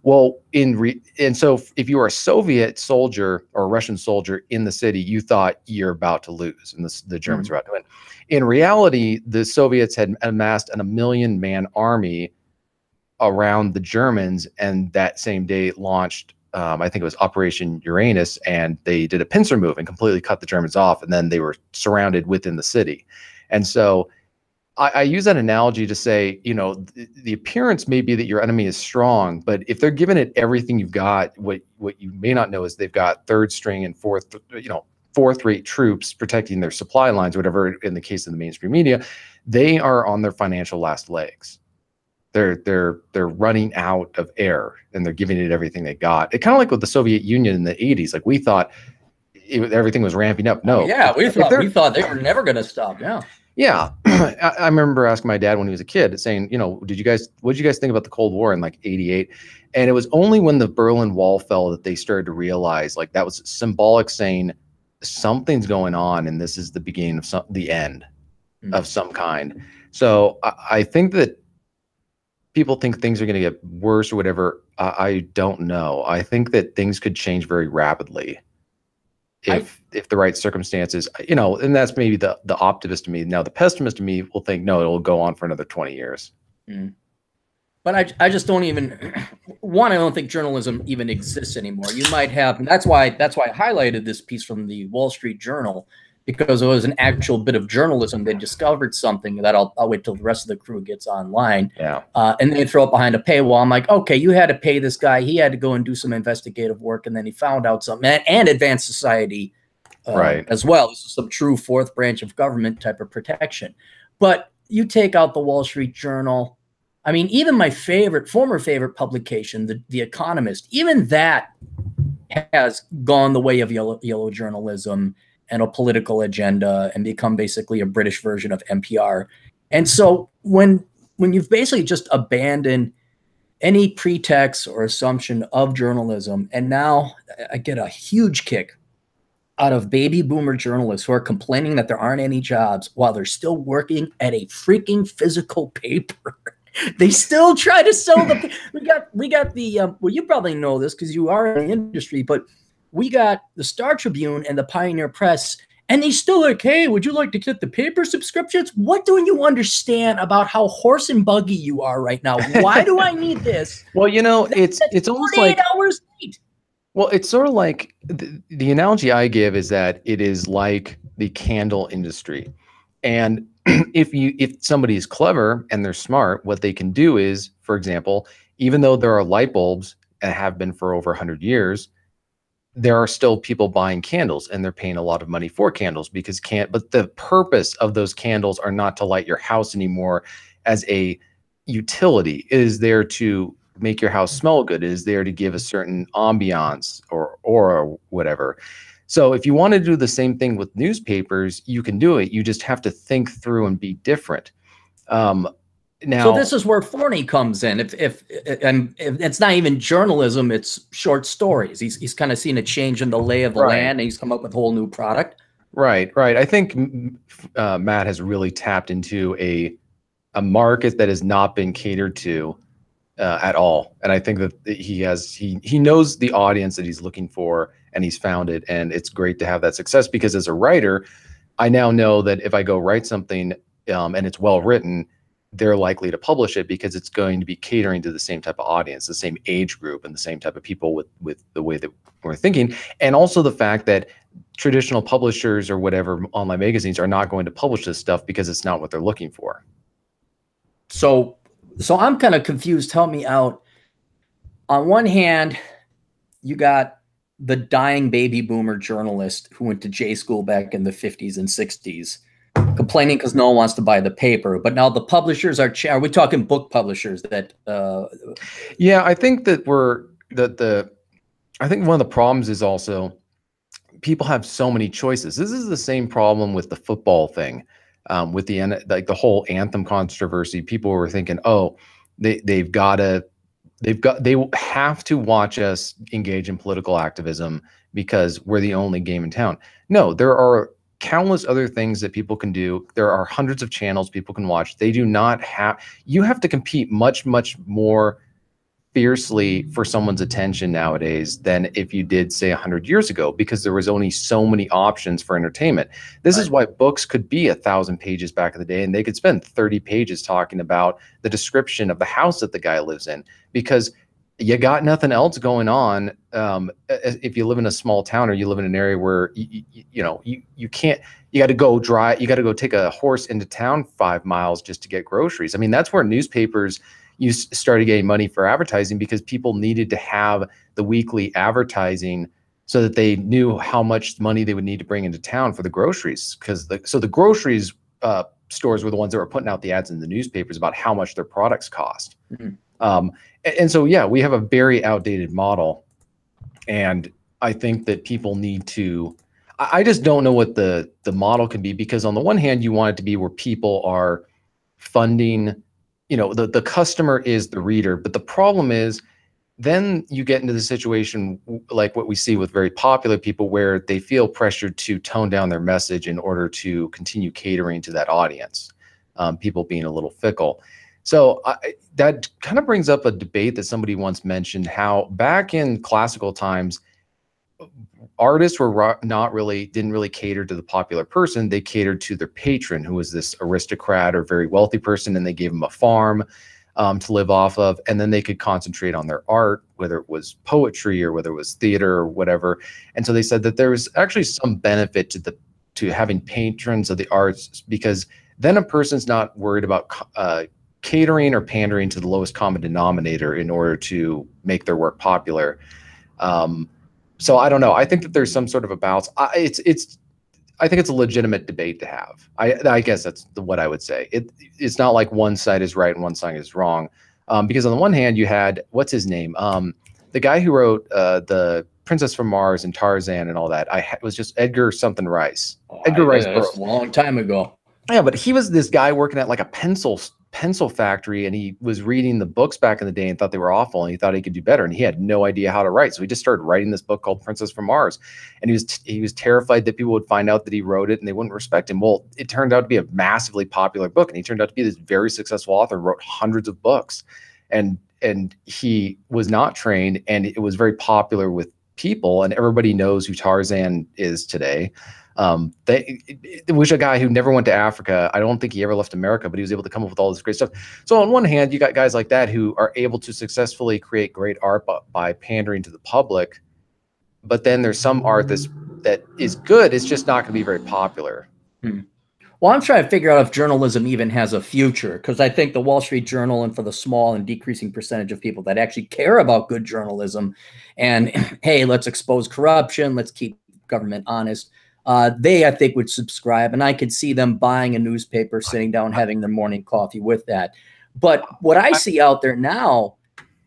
Well, and so if you were a Soviet soldier or a Russian soldier in the city, you thought you're about to lose and the Germans were about to win. In reality, the Soviets had amassed a 1 million man army around the Germans, and that same day launched, I think it was Operation Uranus, and they did a pincer move and completely cut the Germans off, and then they were surrounded within the city. And so I use that analogy to say, the appearance may be that your enemy is strong, but if they're giving it everything you've got, what you may not know is they've got third string and fourth rate troops protecting their supply lines, whatever. In the case of the mainstream media, they are on their financial last legs. They're running out of air, and they're giving it everything they got. It kind of like with the Soviet Union in the 80s. Like we thought everything was ramping up. No, we thought they were never going to stop. Yeah. I remember asking my dad when he was a kid, saying, what did you guys think about the Cold War in like 88? And it was only when the Berlin Wall fell that they started to realize, like, that was symbolic, saying something's going on, and this is the beginning of the end of some kind. So I think that people think things are going to get worse or whatever. I don't know. I think that things could change very rapidly if the right circumstances, and that's maybe the optimist to me. Now, the pessimist to me will think, no, it'll go on for another 20 years. But I just don't even, I don't think journalism even exists anymore. You might have, and that's why I highlighted this piece from the Wall Street Journal, because it was an actual bit of journalism. They discovered something that I'll wait till the rest of the crew gets online. Yeah. And they throw it behind a paywall. I'm like, okay, you had to pay this guy. He had to go and do some investigative work. And then he found out something, and advanced society as well. This is some true fourth branch of government type of protection. But you take out the Wall Street Journal. I mean, even my former favorite publication, The Economist, even that has gone the way of yellow journalism and a political agenda, and become basically a British version of NPR. And so when you've basically just abandoned any pretext or assumption of journalism, and now I get a huge kick out of baby boomer journalists who are complaining that there aren't any jobs while they're still working at a freaking physical paper. They still try to sell we got the well, you probably know this because you are in the industry, but we got the Star Tribune and the Pioneer Press, and they still like, hey, would you like to get the paper subscriptions? What don't you understand about how horse and buggy you are right now? Why do I need this? Well, it's almost like 48 hours late. Well, it's sort of like the analogy I give is that it is like the candle industry. And if somebody is clever and they're smart, what they can do is, for example, even though there are light bulbs and have been for over 100 years, there are still people buying candles, and they're paying a lot of money for candles but the purpose of those candles are not to light your house anymore as a utility. It is there to make your house smell good. It is there to give a certain ambiance or whatever. So if you want to do the same thing with newspapers, you can do it. You just have to think through and be different. Now, so this is where Forney comes in. If it's not even journalism, it's short stories. He's kind of seen a change in the lay of the land, and he's come up with a whole new product. Right. I think Matt has really tapped into a market that has not been catered to at all, and I think that he knows the audience that he's looking for, and he's found it, and it's great to have that success, because as a writer, I now know that if I go write something and it's well written, they're likely to publish it because it's going to be catering to the same type of audience, the same age group, and the same type of people with the way that we're thinking. And also the fact that traditional publishers or whatever online magazines are not going to publish this stuff because it's not what they're looking for. So I'm kind of confused. Help me out. On one hand, you got the dying baby boomer journalist who went to J school back in the 50s and 60s, complaining because no one wants to buy the paper. But now the publishers are we talking book publishers that yeah, I think that I think one of the problems is also people have so many choices. This is the same problem with the football thing, with the whole anthem controversy. People were thinking, oh, they have to watch us engage in political activism because we're the only game in town. No, there are countless other things that people can do. There are hundreds of channels people can watch. They do not have, you have to compete much, much more fiercely for someone's attention nowadays than if you did, say, 100 years ago, because there was only so many options for entertainment. This is why books could be 1,000 pages back in the day, and they could spend 30 pages talking about the description of the house that the guy lives in, because you got nothing else going on. If you live in a small town, or you live in an area where you can't, you got to go drive, you got to go take a horse into town 5 miles just to get groceries. I mean, that's where newspapers started getting money for advertising, because people needed to have the weekly advertising so that they knew how much money they would need to bring into town for the groceries. Because the groceries stores were the ones that were putting out the ads in the newspapers about how much their products cost. And so, yeah, we have a very outdated model. And I think that people need to, I just don't know what the model can be, because on the one hand, you want it to be where people are funding, the customer is the reader. But the problem is, then you get into the situation like what we see with very popular people, where they feel pressured to tone down their message in order to continue catering to that audience, people being a little fickle. So that kind of brings up a debate that somebody once mentioned, how back in classical times, artists were didn't really cater to the popular person. They catered to their patron, who was this aristocrat or very wealthy person, and they gave him a farm to live off of, and then they could concentrate on their art, whether it was poetry or whether it was theater or whatever. And so they said that there was actually some benefit to having patrons of the arts, because then a person's not worried about catering or pandering to the lowest common denominator in order to make their work popular. So I don't know. I think that there's some sort of a balance. I think it's a legitimate debate to have. I guess that's what I would say. It's not like one side is right and one side is wrong, because on the one hand you had, what's his name, the guy who wrote the Princess from Mars and Tarzan and all that. It was just Edgar something Rice. Edgar Rice Burroughs. A long time ago. Yeah, but he was this guy working at like a pencil factory, and he was reading the books back in the day and thought they were awful, and he thought he could do better, and he had no idea how to write. So he just started writing this book called Princess from Mars, and he was terrified that people would find out that he wrote it and they wouldn't respect him. Well, it turned out to be a massively popular book, and he turned out to be this very successful author, wrote hundreds of books, and he was not trained, and it was very popular with people, and everybody knows who Tarzan is today. They wish a guy who never went to Africa. I don't think he ever left America, but he was able to come up with all this great stuff. So on one hand, you got guys like that who are able to successfully create great art by pandering to the public. But then there's some art that is good. It's just not going to be very popular. Well, I'm trying to figure out if journalism even has a future, because I think the Wall Street Journal, and for the small and decreasing percentage of people that actually care about good journalism and, hey, let's expose corruption, let's keep government honest, they, I think, would subscribe, and I could see them buying a newspaper, sitting down, having their morning coffee with that. But what I see out there now,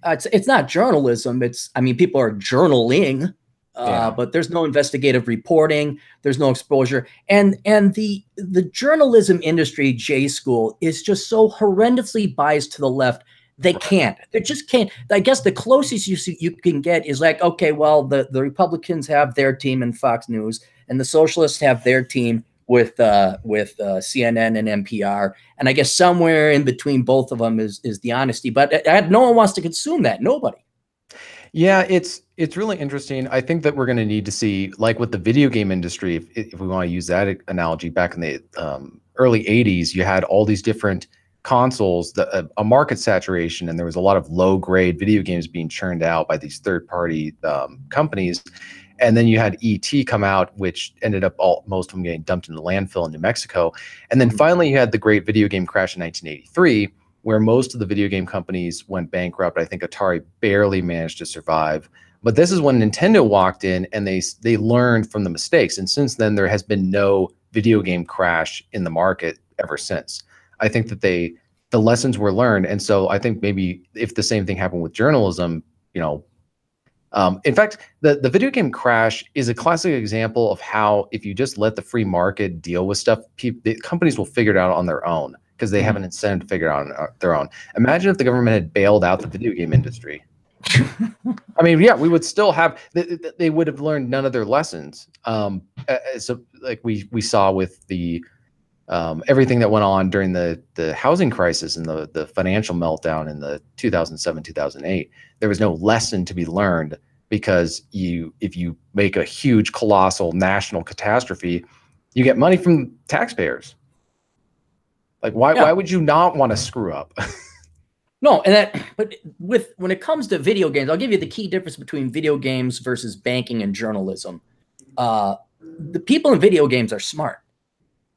it's not journalism. People are journaling, but there's no investigative reporting. There's no exposure. And the journalism industry, J School, is just so horrendously biased to the left. They just can't. I guess the closest you can get is like, okay, well, the Republicans have their team in Fox News, and the socialists have their team with CNN and NPR. And I guess somewhere in between both of them is the honesty. But no one wants to consume that. Nobody. Yeah, it's really interesting. I think that we're going to need to see, like with the video game industry, if we want to use that analogy, back in the early 80s, you had all these different consoles, a market saturation, and there was a lot of low-grade video games being churned out by these third-party companies. And then you had E.T. come out, which ended up most of them getting dumped in the landfill in New Mexico. And then finally you had the great video game crash in 1983, where most of the video game companies went bankrupt. I think Atari barely managed to survive. But this is when Nintendo walked in, and they learned from the mistakes. And since then, there has been no video game crash in the market ever since. I think that the lessons were learned. And so I think maybe if the same thing happened with journalism, in fact, the video game crash is a classic example of how, if you just let the free market deal with stuff, the companies will figure it out on their own, because they have an incentive to figure it out on their own. Imagine if the government had bailed out the video game industry. I mean, yeah, we would still have, they would have learned none of their lessons. So like we saw with the everything that went on during the housing crisis and the financial meltdown in the 2007, 2008. There was no lesson to be learned, because if you make a huge, colossal national catastrophe, you get money from taxpayers. Like, why would you not want to screw up? No, but when it comes to video games, I'll give you the key difference between video games versus banking and journalism. The people in video games are smart.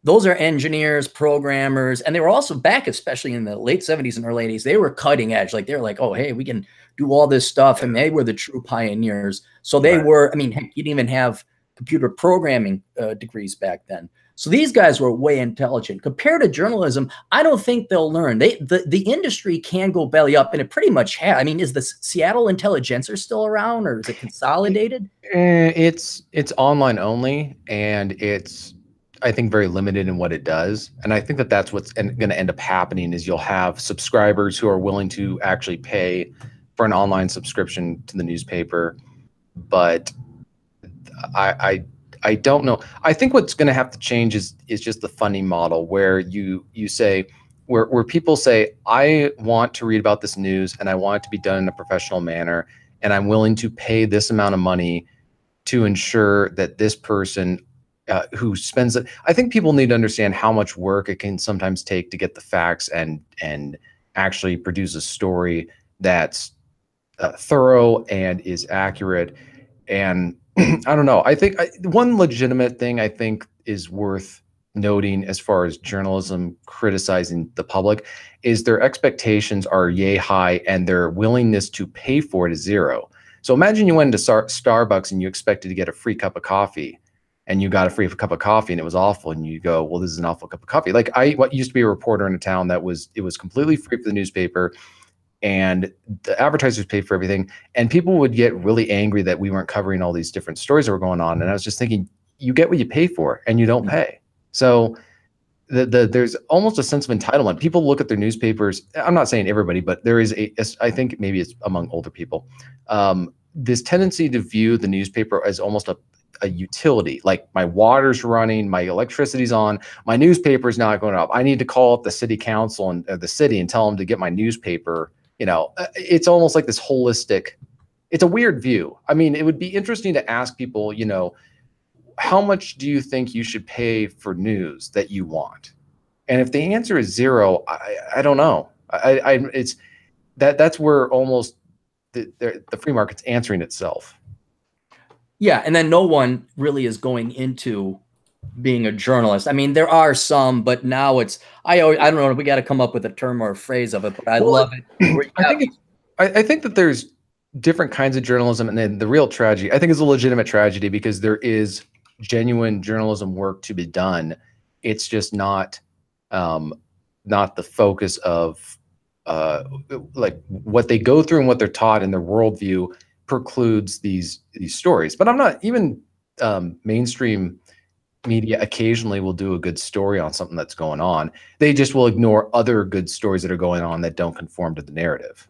Those are engineers, programmers, and they were also back, especially in the late 70s and early 80s, they were cutting edge. Like, they were like, oh, hey, we can do all this stuff. And they were the true pioneers. So they were, I mean, heck, you didn't even have computer programming degrees back then. So these guys were way intelligent. Compared to journalism, I don't think they'll learn. The industry can go belly up, and it pretty much has. I mean, is the Seattle Intelligencer still around, or is it consolidated? It's online only, and it's, I think, very limited in what it does. And I think that that's what's going to end up happening, is you'll have subscribers who are willing to actually pay for an online subscription to the newspaper. But I don't know. I think what's going to have to change is just the funding model, where you say, where people say, I want to read about this news and I want it to be done in a professional manner, and I'm willing to pay this amount of money to ensure that this person who spends it. I think people need to understand how much work it can sometimes take to get the facts and actually produce a story that's thorough and is accurate. And I don't know. I think one legitimate thing I think is worth noting as far as journalism criticizing the public is their expectations are yay high and their willingness to pay for it is zero. So imagine you went into Starbucks and you expected to get a free cup of coffee, and you got a free cup of coffee and it was awful, and you go, well, this is an awful cup of coffee. Like, what used to be a reporter in a town it was completely free for the newspaper, and the advertisers paid for everything, and people would get really angry that we weren't covering all these different stories that were going on. And I was just thinking, you get what you pay for, and you don't pay. So there's almost a sense of entitlement. People look at their newspapers. I'm not saying everybody, but there is I think maybe it's among older people, this tendency to view the newspaper as almost a utility. Like, my water's running, my electricity's on, my newspaper's not going up, I need to call up the city council and the city and tell them to get my newspaper. You know, it's almost like this holistic, it's a weird view. I mean, it would be interesting to ask people, you know, how much do you think you should pay for news that you want? And if the answer is zero, I don't know. It's that's where almost the free market's answering itself. Yeah, and then no one really is going into being a journalist. I mean, there are some, but now it's, I don't know, we got to come up with a term or a phrase of it, but I love it. I think that there's different kinds of journalism, and then the real tragedy, I think, is a legitimate tragedy, because there is genuine journalism work to be done. It's just not the focus of like what they go through and what they're taught in their worldview precludes these stories. But I'm not even mainstream media occasionally will do a good story on something that's going on. They just will ignore other good stories that are going on that don't conform to the narrative.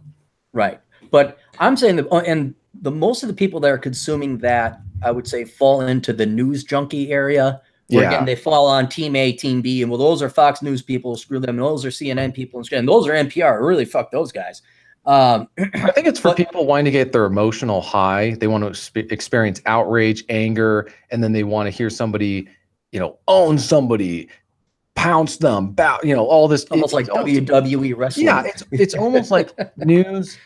Right. But I'm saying that, and most of the people that are consuming that, I would say, fall into the news junkie area. Where, again, they fall on team A, team B, and well, those are Fox News people, screw them. And those are CNN people, and those are NPR. Really, fuck those guys. I think it's for people wanting to get their emotional high. They want to experience outrage, anger, and then they want to hear somebody, you know, own somebody, pounce them, you know, all this. Almost like WWE wrestling. Yeah, it's almost like news.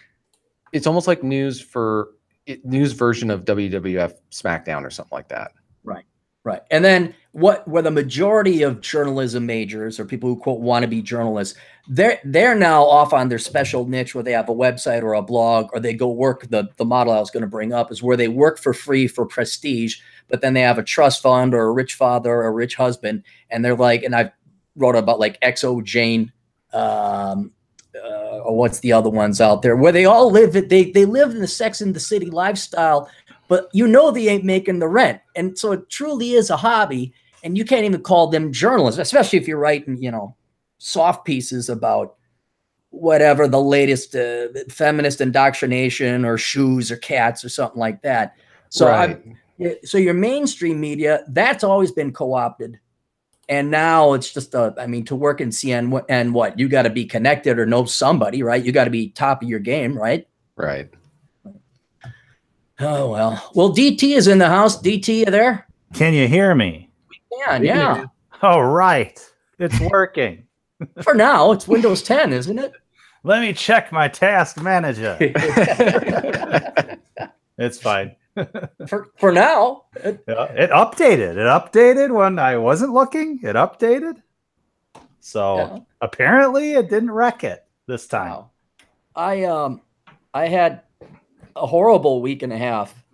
It's almost like news version of WWF SmackDown or something like that. Right. Right. And then where the majority of journalism majors, or people who quote want to be journalists, they're now off on their special niche where they have a website or a blog, or they go work. The model I was going to bring up is where they work for free for prestige, but then they have a trust fund or a rich father or a rich husband, and they're like, and I wrote about like XO Jane, or what's the other ones out there, where they all live it. They live in the Sex and the City lifestyle, but you know they ain't making the rent. And so it truly is a hobby, and you can't even call them journalists, especially if you're writing, you know, soft pieces about whatever the latest feminist indoctrination or shoes or cats or something like that. So, so your mainstream media, that's always been co-opted And now it's just I mean, to work in CN and what, you got to be connected or know somebody, right? You got to be top of your game, right? Right. Oh, well, DT is in the house. DT, you there? Can you hear me? We can, yeah. All right. It's working. For now, it's Windows 10, isn't it? Let me check my task manager. It's fine. For now. It updated. It updated when I wasn't looking. It updated. So apparently it didn't wreck it this time. Wow. I had a horrible week and a half.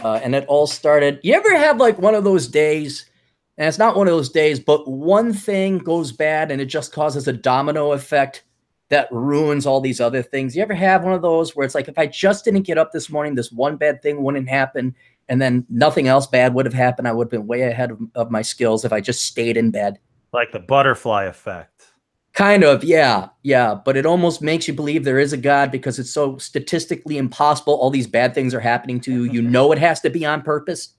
And it all started. You ever have like one of those days, and it's not one of those days, but one thing goes bad and it just causes a domino effect that ruins all these other things? You ever have one of those where it's like, if I just didn't get up this morning, this one bad thing wouldn't happen, and then nothing else bad would have happened. I would have been way ahead of my skills if I just stayed in bed. Like the butterfly effect. Kind of, yeah. But it almost makes you believe there is a God because it's so statistically impossible. All these bad things are happening to you. You know it has to be on purpose.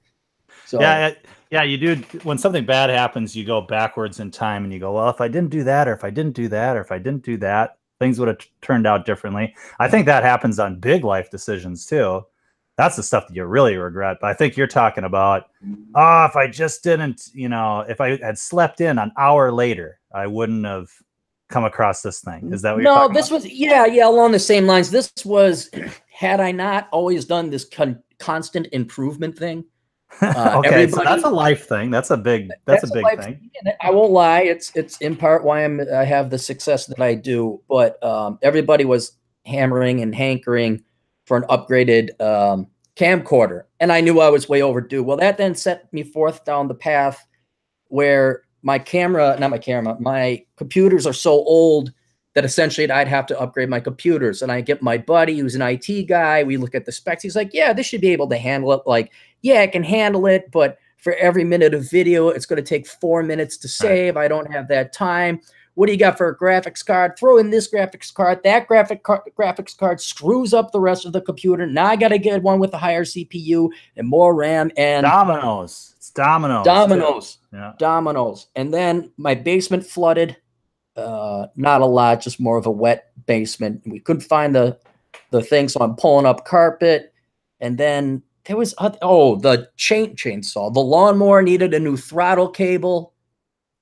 So yeah, you do. When something bad happens, you go backwards in time and you go, well, if I didn't do that, or if I didn't do that, or if I didn't do that, things would have turned out differently. I think that happens on big life decisions too. That's the stuff that you really regret. But I think you're talking about, if I just didn't, if I had slept in an hour later, I wouldn't have come across this thing. Is that what you're talking about? No, this was, yeah, along the same lines. This was, had I not always done this constant improvement thing. Okay, so that's a life thing. That's a big thing. I won't lie. It's in part why I have the success that I do. But everybody was hammering and hankering for an upgraded camcorder, and I knew I was way overdue. Well, that then set me forth down the path where my computers are so old that essentially I'd have to upgrade my computers. And I get my buddy who's an IT guy. We look at the specs. He's like, yeah, this should be able to handle it. Like, yeah, I can handle it, but for every minute of video, it's going to take 4 minutes to save. Right. I don't have that time. What do you got for a graphics card? Throw in this graphics card. That graphics card screws up the rest of the computer. Now I got to get one with a higher CPU and more RAM. And dominoes. It's dominoes. Dominoes. Yeah. Dominoes. And then my basement flooded. Not a lot, just more of a wet basement. We couldn't find the thing, so I'm pulling up carpet. And then there was the chainsaw. The lawnmower needed a new throttle cable.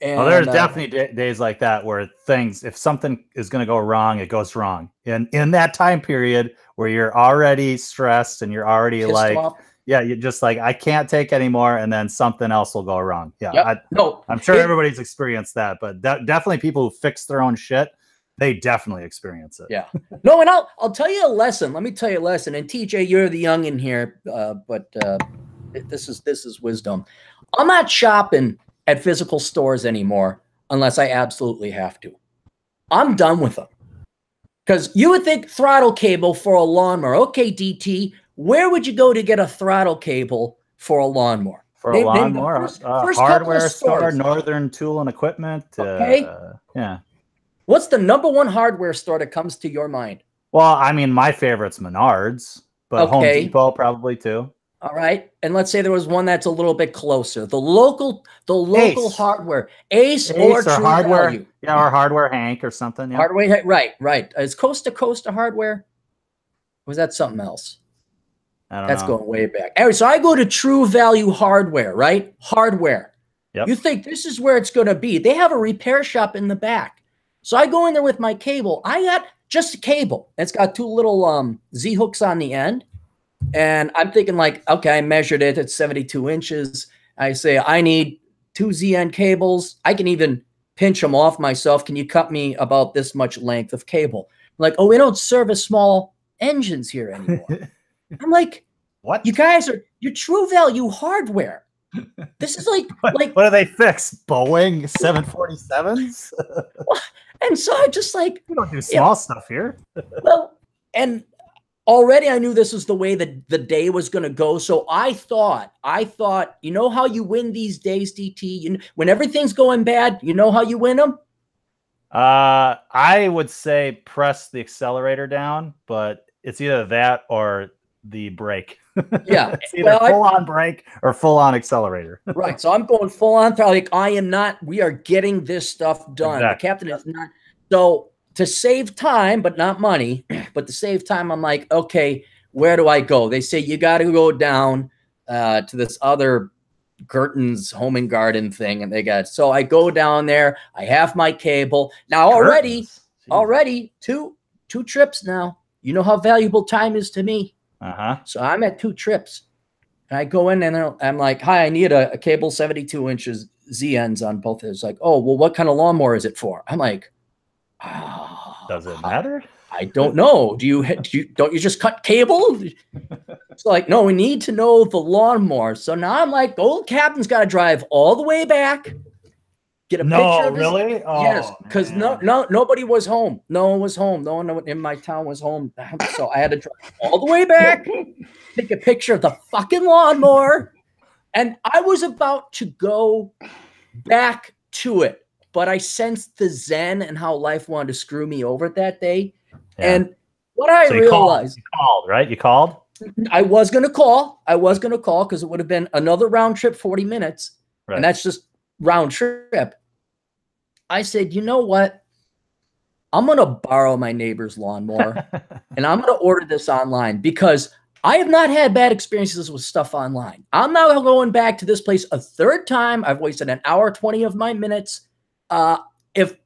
And there's definitely days like that where if something is going to go wrong, it goes wrong. And in that time period where you're already stressed and you're already like, you're just like, I can't take anymore, and then something else will go wrong. Yeah, yep. I'm sure everybody's experienced that, but definitely people who fix their own shit, they definitely experience it. Yeah. No, and I'll tell you a lesson. Let me tell you a lesson. And TJ, you're the youngin' here, but this is wisdom. I'm not shopping at physical stores anymore unless I absolutely have to. I'm done with them. Because you would think throttle cable for a lawnmower. Okay, DT, where would you go to get a throttle cable for a lawnmower? For a lawnmower? First hardware store, Northern Tool and Equipment. Okay. Yeah. What's the #1 hardware store that comes to your mind? Well, I mean, my favorite's Menards, but Home Depot probably too. All right. And let's say there was one that's a little bit closer. The local Ace. hardware. Ace or True Hardware. Value. Yeah, or Hardware Hank or something. Yeah. Hardware, right. Is Coast to Coast a hardware? Or was that something else? I don't That's know. going way back. Anyway, so I go to True Value Hardware, right? Hardware. Yep. You think this is where it's going to be. They have a repair shop in the back. So I go in there with my cable. I got just a cable. It's got 2 little Z hooks on the end. And I'm thinking like, okay, I measured it. It's 72 inches. I say, I need 2 ZN cables. I can even pinch them off myself. Can you cut me about this much length of cable? Like, we don't service small engines here anymore. I'm like, what? You guys you're True Value Hardware. This is like, what do they fix? Boeing 747s? And so I just like, we don't do small stuff here. Well, and already I knew this was the way that the day was going to go. So I thought, you know how you win these days, DT? When everything's going bad, you know how you win them? I would say press the accelerator down, but it's either that or the brake. Yeah. It's either full on brake or full on accelerator. Right. So I'm going full on throttle. Like, I am not, we are getting this stuff done. Exactly. The captain is not. So to save time, but not money, but to save time, I'm like, okay, where do I go? They say, you got to go down to this other Gerton's Home and Garden thing. And they got, so I go down there. I have my cable. Now already two trips now. You know how valuable time is to me. So I'm at 2 trips. And I go in and I'm like, hi, I need a cable 72 inches Z ends on both. It's like, oh, well, what kind of lawnmower is it for? I'm like, oh, does it matter? I don't know. Don't you just cut cable? It's like, no, we need to know the lawnmower. So now I'm like, old captain's got to drive all the way back. Get a picture of really? Oh, yes, because nobody was home. No one was home. No one in my town was home. So I had to drive all the way back, take a picture of the fucking lawnmower, and I was about to go back to it, but I sensed the zen and how life wanted to screw me over that day. Yeah. And what I realized, you called, right? You called? I was going to call. Because it would have been another round trip, 40 minutes, right. And that's just round trip. I said, you know what? I'm going to borrow my neighbor's lawnmower and I'm going to order this online because I have not had bad experiences with stuff online. I'm now going back to this place a third time. I've wasted an hour, 20 of my minutes. If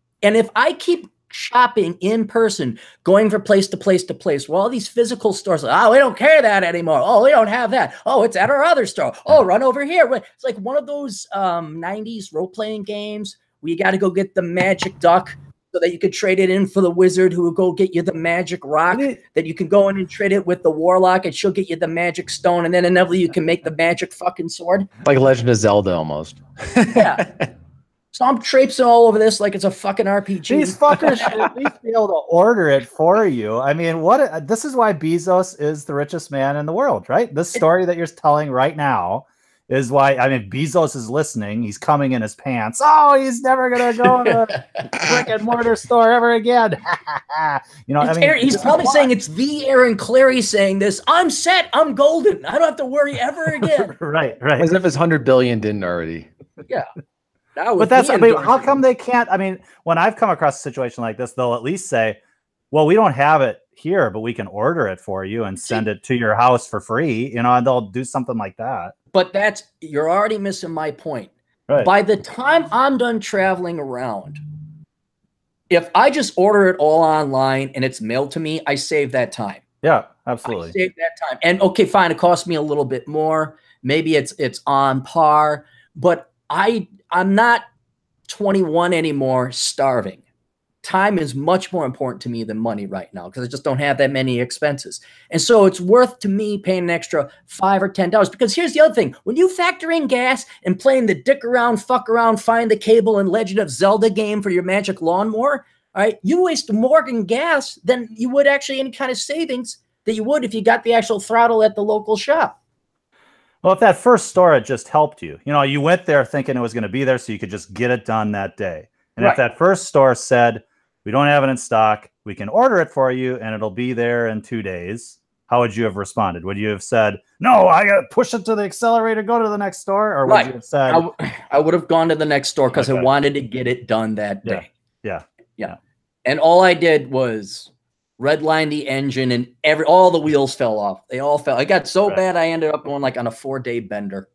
I keep shopping in person, going from place to place to place, well, all these physical stores, oh, we don't carry that anymore. Oh, we don't have that. Oh, it's at our other store. Oh, run over here. It's like one of those 90s role-playing games where you got to go get the magic duck so that you could trade it in for the wizard who will go get you the magic rock that you can go in and trade it with the warlock and she'll get you the magic stone and then inevitably you can make the magic fucking sword. Like Legend of Zelda almost. Yeah. So I'm traipsing all over this like it's a fucking RPG. These fuckers should at least be able to order it for you. I mean, this is why Bezos is the richest man in the world, right? This story that you're telling right now is why, I mean, Bezos is listening. He's coming in his pants. Oh, he's never going to go to a brick and mortar store ever again. You know, he's probably saying it's the Aaron Clary saying this. I'm set. I'm golden. I don't have to worry ever again. Right. As if his 100 billion didn't already. Yeah. But that's, I mean, how come they can't? I mean, when I've come across a situation like this, they'll at least say, well, we don't have it here, but we can order it for you and send it to your house for free, you know, and they'll do something like that. But you're already missing my point. Right. By the time I'm done traveling around, if I just order it all online and it's mailed to me, I save that time. Yeah, absolutely. I save that time. And okay, fine, it costs me a little bit more. Maybe it's on par, but I'm not 21 anymore starving. Time is much more important to me than money right now because I just don't have that many expenses. And so it's worth to me paying an extra $5 or $10 because here's the other thing. When you factor in gas and playing the dick around, fuck around, find the cable and Legend of Zelda game for your magic lawnmower, all right, you waste more in gas than you would actually any kind of savings that you would if you got the actual throttle at the local shop. Well, if that first store had just helped you, you know, you went there thinking it was going to be there so you could just get it done that day. And if that first store said, we don't have it in stock, we can order it for you and it'll be there in 2 days, how would you have responded? Would you have said, no, I got to push it to the accelerator, go to the next store? Or would you have said, I would have gone to the next store because I wanted to get it done that day. Yeah. And all I did was redline the engine and all the wheels fell off. They all fell. I got so bad I ended up going like on a 4-day bender.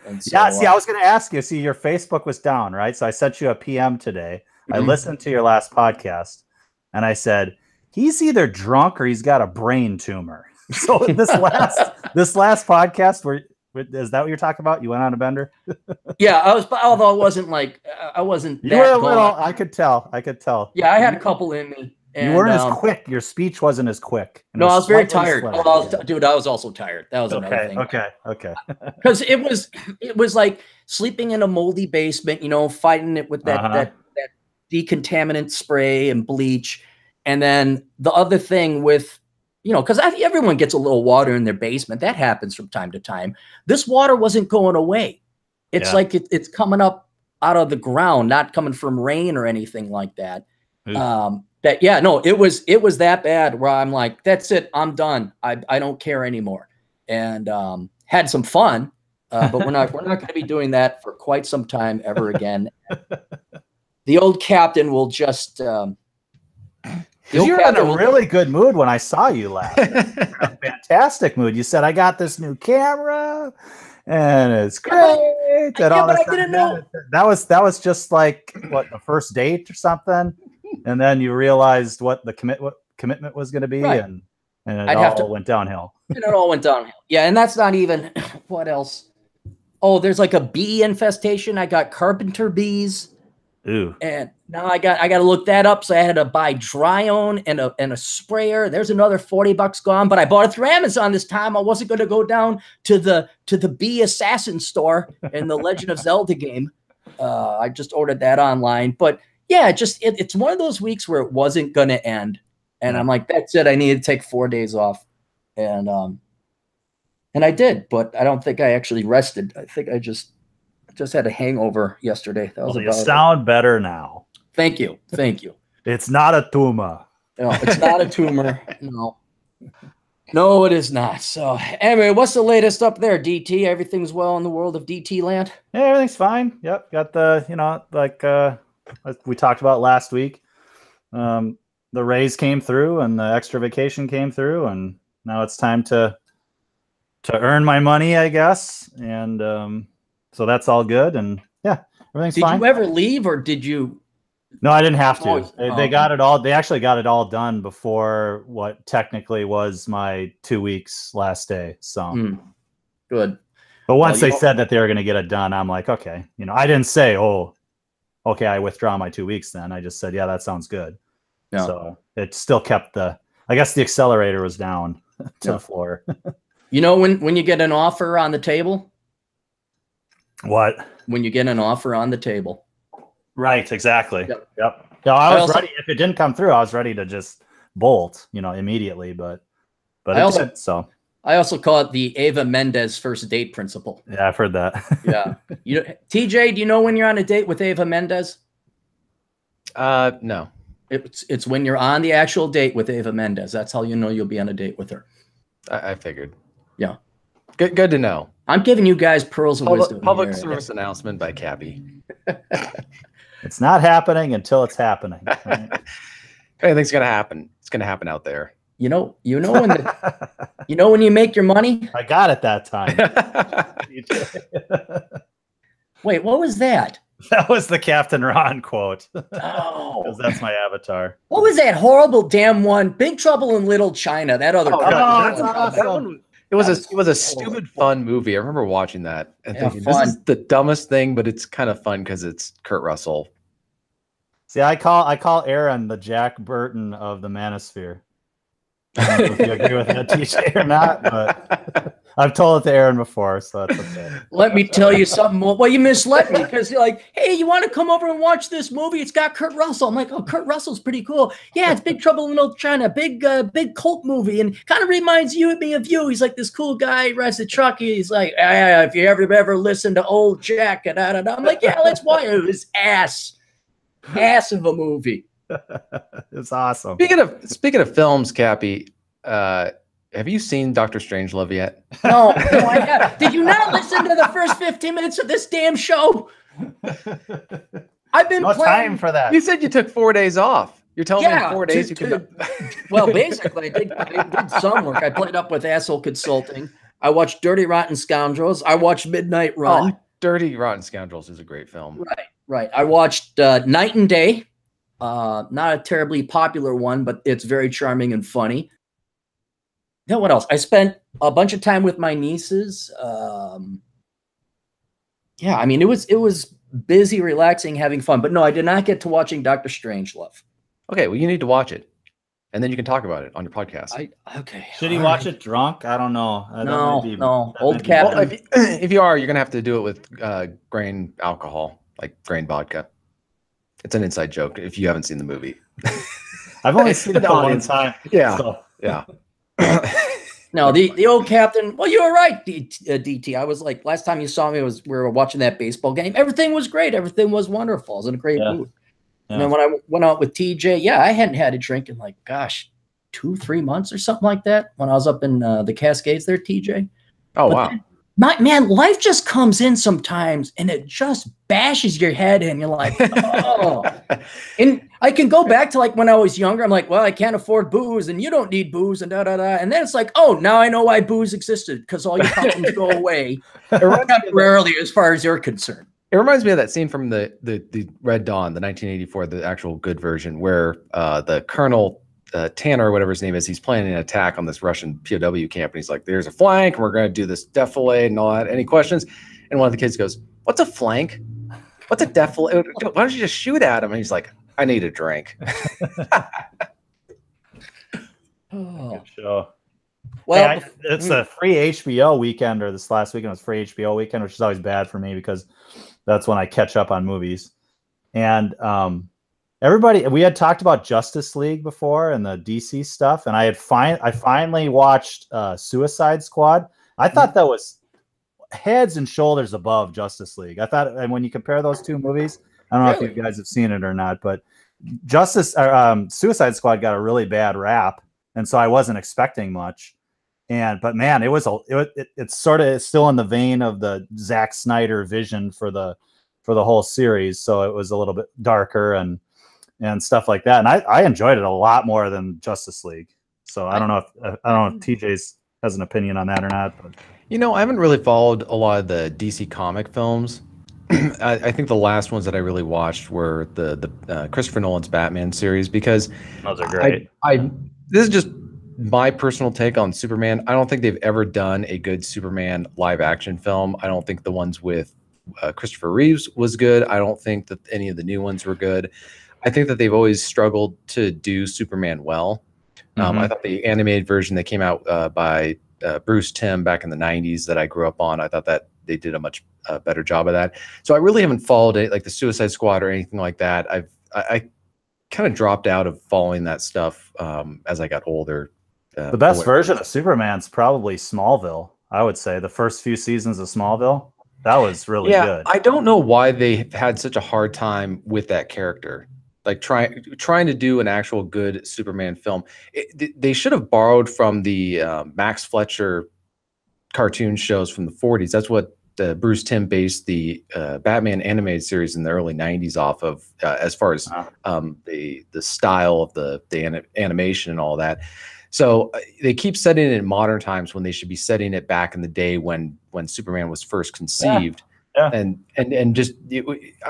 And so, yeah, see, I was going to ask you, see, your Facebook was down, right? So I sent you a PM today. I listened to your last podcast and I said, he's either drunk or he's got a brain tumor. So this last podcast, is that what you're talking about? You went on a bender? Yeah, I was, although I wasn't you were a little, I could tell. Yeah, I had a couple in me. And, you weren't as quick. Your speech wasn't as quick. No, I was very tired. Dude, I was also tired. That was another thing. Okay. Because it was like sleeping in a moldy basement, you know, fighting it with that decontaminant spray and bleach. And then the other thing with, you know, because everyone gets a little water in their basement. That happens from time to time. This water wasn't going away. It's like it's coming up out of the ground, not coming from rain or anything like that. that, yeah, no, it was that bad where I'm like, that's it, I'm done. I don't care anymore. And had some fun, but we're not going to be doing that for quite some time ever again. The old captain will just. You're in a really good mood when I saw you last. A fantastic mood. You said, I got this new camera and it's great. And all but I didn't know. That was just like what, the first date or something. And then you realized what the commitment was going to be. Right. And it all went downhill. And it all went downhill. Yeah. And that's not even what else. Oh, there's like a bee infestation. I got carpenter bees. Ooh. And now I got to look that up. So I had to buy Dryon and a sprayer. There's another $40 gone, but I bought it through Amazon this time. I wasn't going to go down to the bee assassin store in the Legend of Zelda game. I just ordered that online. But yeah, it's one of those weeks where it wasn't going to end. And I'm like, that's it. I need to take 4 days off. And I did, but I don't think I actually rested. I think I just had a hangover yesterday. That was you sound better now. Thank you. It's not a tumor. No, it's not a tumor. No, it is not. So anyway, what's the latest up there, DT? Everything's well in the world of DT land? Yeah, everything's fine. Yep. Got the, like we talked about last week. The raise came through and the extra vacation came through, and now it's time to earn my money, I guess. And so that's all good, and yeah, everything's fine. Did you ever leave, or did you? No, I didn't have to. They got it all. They actually got it all done before what technically was my 2 weeks last day. So good. But once they said that they were going to get it done, I'm like, okay. I didn't say, oh, okay, I withdraw my 2 weeks. Then I just said, yeah, that sounds good. Yeah. So it still kept I guess the accelerator was down to the floor. When you get an offer on the table. What? When you get an offer on the table. Right, exactly. Yep. No, I was ready. If it didn't come through, I was ready to just bolt, immediately, but it did, so. I also call it the Eva Mendes first date principle. Yeah, I've heard that. Yeah. TJ, do you know when you're on a date with Eva Mendes? No. It's when you're on the actual date with Eva Mendes. That's how you know you'll be on a date with her. I figured. Yeah. Good to know. I'm giving you guys pearls of wisdom. Public service announcement by Cappy. It's not happening until it's happening. Right? Anything's gonna happen. It's gonna happen out there. You know when you make your money. I got it that time. Wait, what was that? That was the Captain Ron quote. Oh, because that's my avatar. What was that horrible damn one? Big Trouble in Little China. That other. That's awesome. It was a stupid fun movie. I remember watching that and thinking, this is the dumbest thing, but it's kind of fun because it's Kurt Russell. See, I call Aaron the Jack Burton of the Manosphere. I don't know if you agree with that, TJ, or not, but I've told it to Aaron before, so that's okay. Let me tell you something. Well, you misled me because you're like, hey, you want to come over and watch this movie? It's got Kurt Russell. I'm like, oh, Kurt Russell's pretty cool. Yeah, it's Big Trouble in Little China, big cult movie, and kind of reminds me of you. He's like this cool guy, he rides the truck. He's like, if you ever listen to Old Jack, and I'm like, yeah, let's watch it. It was ass of a movie. It's awesome. Speaking of films, Cappy, have you seen Dr. Strangelove yet? No, I have. Did you not listen to the first 15 minutes of this damn show? I've been playing time for that. You said you took 4 days off. You're telling me in 4 days you could. Well, basically, I did some work. I played up with Asshole Consulting. I watched Dirty Rotten Scoundrels. I watched Midnight Run. Oh, Dirty Rotten Scoundrels is a great film. Right. I watched Night and Day. Not a terribly popular one, but it's very charming and funny. Then what else? I spent a bunch of time with my nieces. Yeah, I mean, it was busy, relaxing, having fun. But no, I did not get to watching Dr. Strangelove. Okay, well, you need to watch it, and then you can talk about it on your podcast. Okay. Should he watch it drunk? I don't know. No. Old Captain. Well, if you are, you're gonna have to do it with grain alcohol, like grain vodka. It's an inside joke if you haven't seen the movie. I've only seen it one time. Yeah. So. Yeah. No, the old Captain. Well, you were right, DT. I was like, last time you saw me we were watching that baseball game. Everything was great. Everything was wonderful. I was in a great mood. And then when I went out with TJ, yeah, I hadn't had a drink in like, gosh, 2-3 months or something like that. When I was up in the Cascades there, TJ. Oh, wow. Man, life just comes in sometimes and it just bashes your head in. You're like, oh. And I can go back to like when I was younger. I'm like, well, I can't afford booze and you don't need booze and da-da-da. And then it's like, oh, now I know why booze existed, because all your problems go away temporarily as far as you're concerned. It reminds me of that scene from the Red Dawn, the 1984, the actual good version, where the Colonel Tanner, or whatever his name is, he's planning an attack on this Russian POW camp, and he's like, "There's a flank, and we're going to do this defilade and all that. Any questions?" And one of the kids goes, "What's a flank? What's a defilade? Why don't you just shoot at him?" And he's like, "I need a drink." Oh, sure. Well, hey, it's a free HBO weekend, or this last weekend was free HBO weekend, which is always bad for me because that's when I catch up on movies. And everybody, we had talked about Justice League before and the DC stuff, and I finally watched Suicide Squad. I thought that was heads and shoulders above Justice League. I thought, and when you compare those two movies, I don't know if you guys have seen it or not, but Suicide Squad got a really bad rap, and so I wasn't expecting much. But man, it's sort of still in the vein of the Zack Snyder vision for the whole series, so it was a little bit darker and stuff like that. And I enjoyed it a lot more than Justice League. So I don't know if TJ has an opinion on that or not. But. You know, I haven't really followed a lot of the DC comic films. I think the last ones that I really watched were the Christopher Nolan's Batman series, because those are great. This is just my personal take on Superman. I don't think they've ever done a good Superman live action film. I don't think the ones with Christopher Reeves was good. I don't think that any of the new ones were good. I think that they've always struggled to do Superman well. I thought the animated version that came out by Bruce Timm back in the 90s that I grew up on, I thought that they did a much better job of that. So I really haven't followed it, like the Suicide Squad or anything like that. I kind of dropped out of following that stuff as I got older. The best version of Superman's probably Smallville. I would say the first few seasons of Smallville, that was really good. I don't know why they had such a hard time with that character. Like trying to do an actual good Superman film. They should have borrowed from the Max Fletcher cartoon shows from the 40s. That's what Bruce Timm based the Batman animated series in the early 90s off of, as far as the style of the animation and all that. So they keep setting it in modern times when they should be setting it back in the day when Superman was first conceived. Yeah. And just,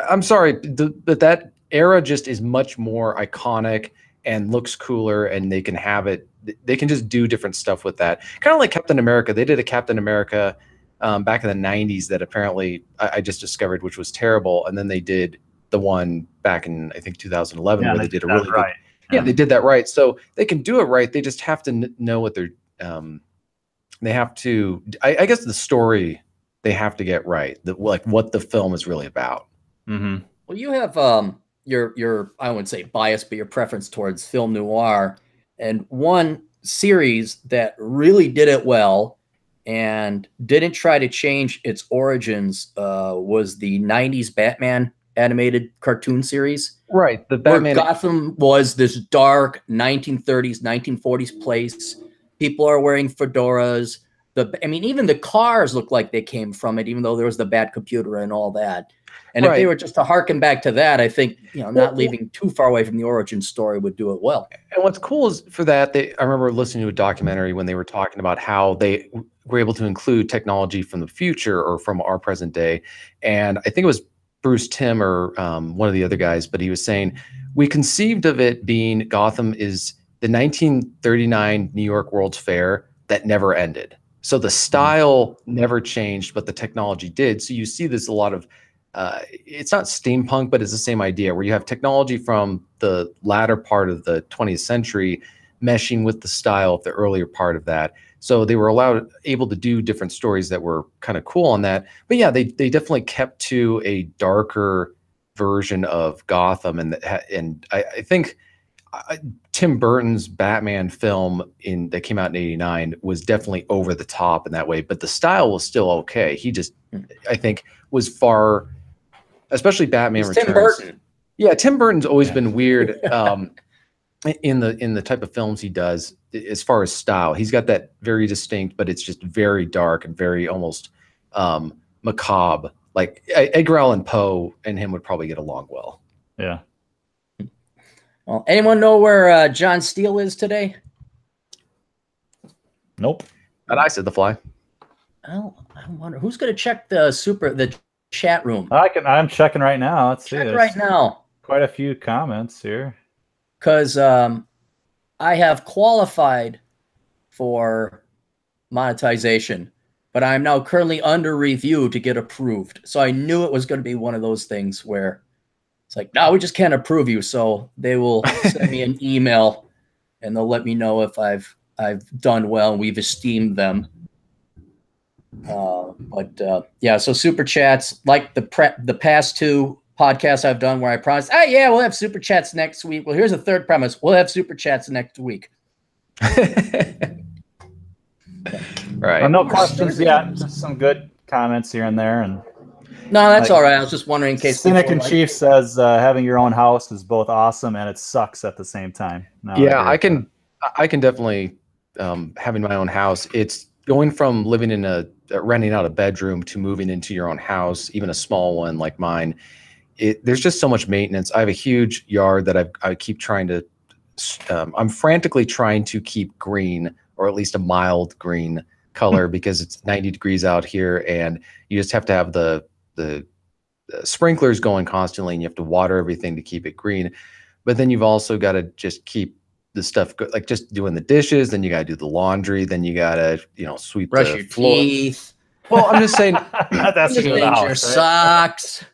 I'm sorry, but that era just is much more iconic and looks cooler, and they can have it. They can just do different stuff with that. Kind of like Captain America. They did a Captain America back in the 90s that apparently I just discovered, which was terrible. And then they did the one back in, I think, 2011, where they did a really good. Yeah, they did that right. So they can do it right. They just have to know what they're. They have to. I guess the story they have to get right. Like what the film is really about. Well, you have your I wouldn't say bias, but your preference towards film noir, and one series that really did it well and didn't try to change its origins was the 90s Batman animated cartoon series. Right. The Batman. Where Gotham was this dark 1930s, 1940s place. People are wearing fedoras. I mean, even the cars look like they came from it, even though there was the bad computer and all that. And if they were just to harken back to that, I think, not leaving too far away from the origin story would do it well. And what's cool is for that, I remember listening to a documentary when they were talking about how they were able to include technology from the future or from our present day. And I think it was Bruce Timm or one of the other guys, but he was saying, we conceived of it being Gotham is the 1939 New York World's Fair that never ended. So the style never changed, but the technology did. So you see this a lot of, it's not steampunk, but it's the same idea where you have technology from the latter part of the 20th century meshing with the style of the earlier part of that. So they were able to do different stories that were kind of cool on that. But yeah, they definitely kept to a darker version of Gotham. And I think Tim Burton's Batman film that came out in '89 was definitely over the top in that way, but the style was still okay. He just, I think, was far, especially Batman Returns. Tim Burton. Yeah, Tim Burton's always been weird in the type of films he does as far as style. He's got that very distinct, but it's just very dark and very almost macabre. Like Edgar Allan Poe and him would probably get along well. Yeah. Well, anyone know where John Steele is today? Nope. And I said The Fly. Oh, I wonder who's going to check the chat room. I'm checking right now. Let's see. Check right now. Quite a few comments here. Because I have qualified for monetization, but I'm now currently under review to get approved. So I knew it was going to be one of those things where it's like, no, we just can't approve you. So they will send me an email and they'll let me know if I've done well and we've esteemed them. Yeah, so super chats, like the past two podcasts I've done where I promised, yeah, we'll have super chats next week. Well, here's a third premise. We'll have super chats next week. Right. No questions yet. Just some good comments here and there. And no, that's all right. I was just wondering in case. Cynic in Chief says having your own house is both awesome and it sucks at the same time. No, yeah, I can definitely having my own house. It's going from living in renting out a bedroom to moving into your own house, even a small one like mine. There's just so much maintenance. I have a huge yard that I keep trying to. I'm frantically trying to keep green, or at least a mild green color, because it's 90 degrees out here, and you just have to have the sprinklers going constantly, and you have to water everything to keep it green. But then you've also got to just keep the stuff like just doing the dishes. Then you got to do the laundry. Then you got to sweep, brush the your floor. Teeth. Well, I'm just saying that's your socks.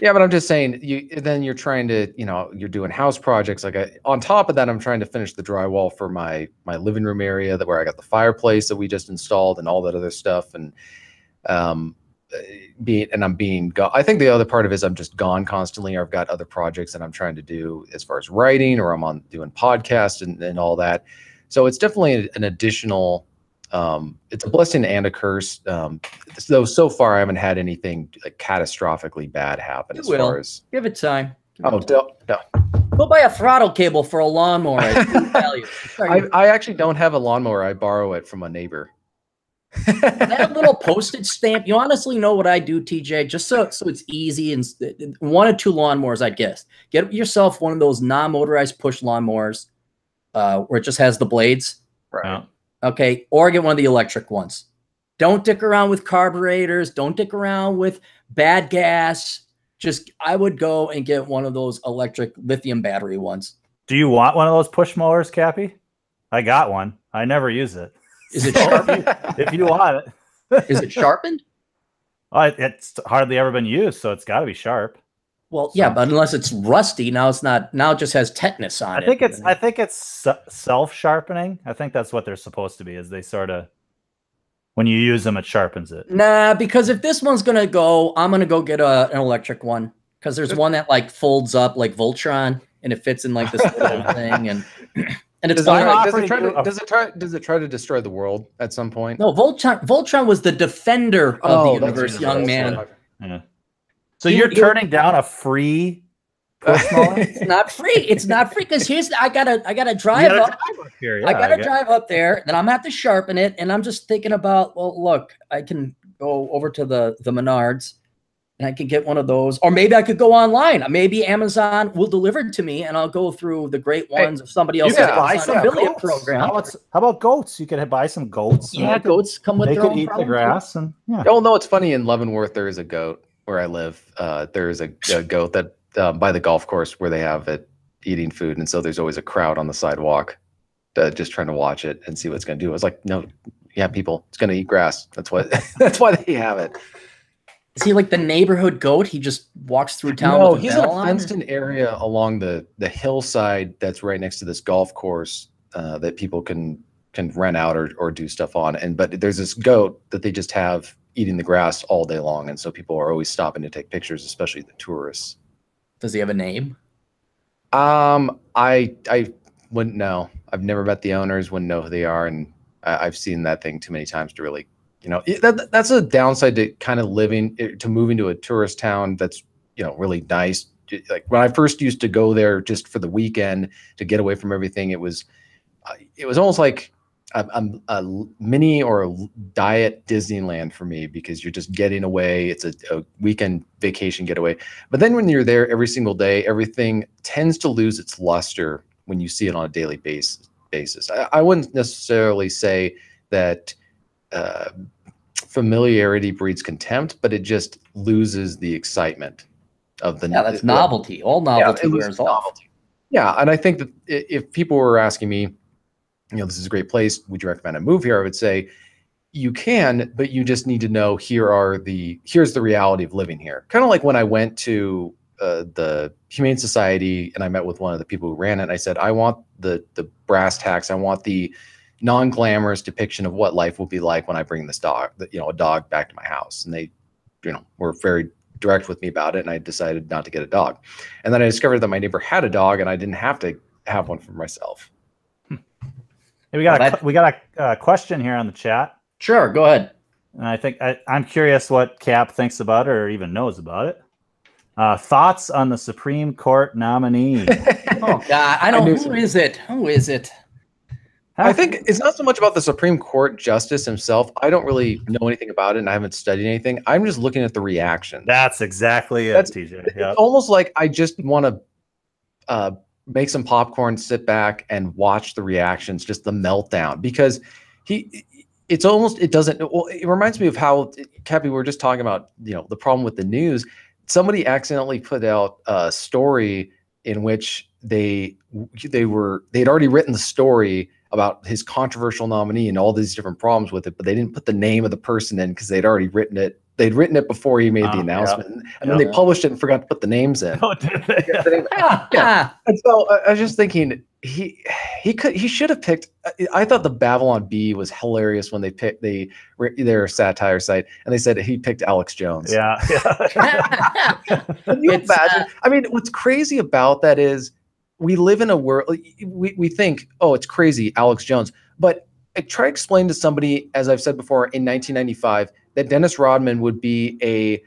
Yeah, but I'm just saying you're trying to, you're doing house projects. Like on top of that, I'm trying to finish the drywall for my living room area where I got the fireplace that we just installed and all that other stuff. And I think the other part of it is I'm just gone constantly, or I've got other projects that I'm trying to do as far as writing, or I'm doing podcasts and all that. So it's definitely an additional, it's a blessing and a curse. Though so far I haven't had anything like catastrophically bad happen. Far as give it time. No. Go buy a throttle cable for a lawnmower. I actually don't have a lawnmower. I borrow it from a neighbor. That little postage stamp. You honestly know what I do, TJ? Just so it's easy, and 1 or 2 lawnmowers, I'd guess. Get yourself one of those non-motorized push lawnmowers where it just has the blades. Right. Yeah. Okay, or get one of the electric ones. Don't dick around with carburetors. Don't dick around with bad gas. I would go and get one of those electric lithium battery ones. Do you want one of those push mowers, Cappy? I got one. I never use it. Is it sharpened? If you want it. Is it sharpened? It's hardly ever been used, so it's got to be sharp. Well, yeah, but unless it's rusty, now it's not. Now it just has tetanus on it. I think it's self-sharpening. I think that's what they're supposed to be. Is they sort of, when you use them, it sharpens it. Nah, because if this one's gonna go, I'm gonna go get an electric one, because there's one that like folds up like Voltron, and it fits in like this little thing, and it's does it try to destroy the world at some point? No, Voltron was the defender of the universe, young man. Yeah. So you're turning down a free push mower? It's not free. It's not free, because I gotta drive up here. Yeah, I gotta drive up there, then I'm gonna have to sharpen it, and I'm just thinking about, well, look, I can go over to the Menards and I can get one of those, or maybe I could go online. Maybe Amazon will deliver it to me, and I'll go through the great ones of somebody else's affiliate program. How about goats? You could buy some goats. Yeah, goats come with their own. They could eat the grass, and yeah. Oh no, it's funny. In Leavenworth, there is a goat where I live. There is a goat that by the golf course where they have it eating food, and so there's always a crowd on the sidewalk just trying to watch it and see what it's going to do. I was like, no, yeah, people, it's going to eat grass. That's why they have it. Is he like the neighborhood goat? He just walks through town? No, he's in a fenced-in area along the hillside that's right next to this golf course that people can rent out or do stuff on. But there's this goat that they just have eating the grass all day long, and so people are always stopping to take pictures, especially the tourists. Does he have a name? I wouldn't know. I've never met the owners, wouldn't know who they are, and I've seen that thing too many times to really, that's a downside to kind of moving to a tourist town that's really nice like when I first used to go there just for the weekend to get away from everything, it was almost like a mini or a diet Disneyland for me, because you're just getting away. It's a weekend vacation getaway. But then when you're there every single day, everything tends to lose its luster when you see it on a daily basis. I wouldn't necessarily say that familiarity breeds contempt, but it just loses the excitement of the that's novelty. All novelty wears off. Yeah, and I think that if people were asking me, this is a great place, would you recommend I move here? I would say you can, but you just need to know here's the reality of living here. Kind of like when I went to the Humane Society and I met with one of the people who ran it, and I said, I want the brass tacks, I want the non-glamorous depiction of what life will be like when I bring this dog, a dog back to my house. And they, were very direct with me about it, and I decided not to get a dog. And then I discovered that my neighbor had a dog, and I didn't have to have one for myself. Hey, we got a question here on the chat. Sure, go ahead. And I think I'm curious what Cap thinks about it or even knows about it. Thoughts on the Supreme Court nominee? Oh God, I don't. Who is it? Who is it? I think it's not so much about the Supreme Court justice himself. I don't really know anything about it, and I haven't studied anything. I'm just looking at the reaction. That's exactly it, TJ. It's almost like I just want to make some popcorn, sit back, and watch the reactions, just the meltdown. Because it reminds me of how, Cappy, we were just talking about, the problem with the news. Somebody accidentally put out a story in which they'd already written the story about his controversial nominee and all these different problems with it, but they didn't put the name of the person in because they'd already written it. They'd written it before he made the announcement, and then they published it and forgot to put the names in. Oh, did they? Yeah. And so I was just thinking he should have picked. I thought the Babylon Bee was hilarious when they picked their satire site, and they said he picked Alex Jones. Yeah. Can you imagine? I mean, what's crazy about that is we live in a world. We think, oh, it's crazy, Alex Jones, but I try to explain to somebody, as I've said before, in 1995, that Dennis Rodman would be a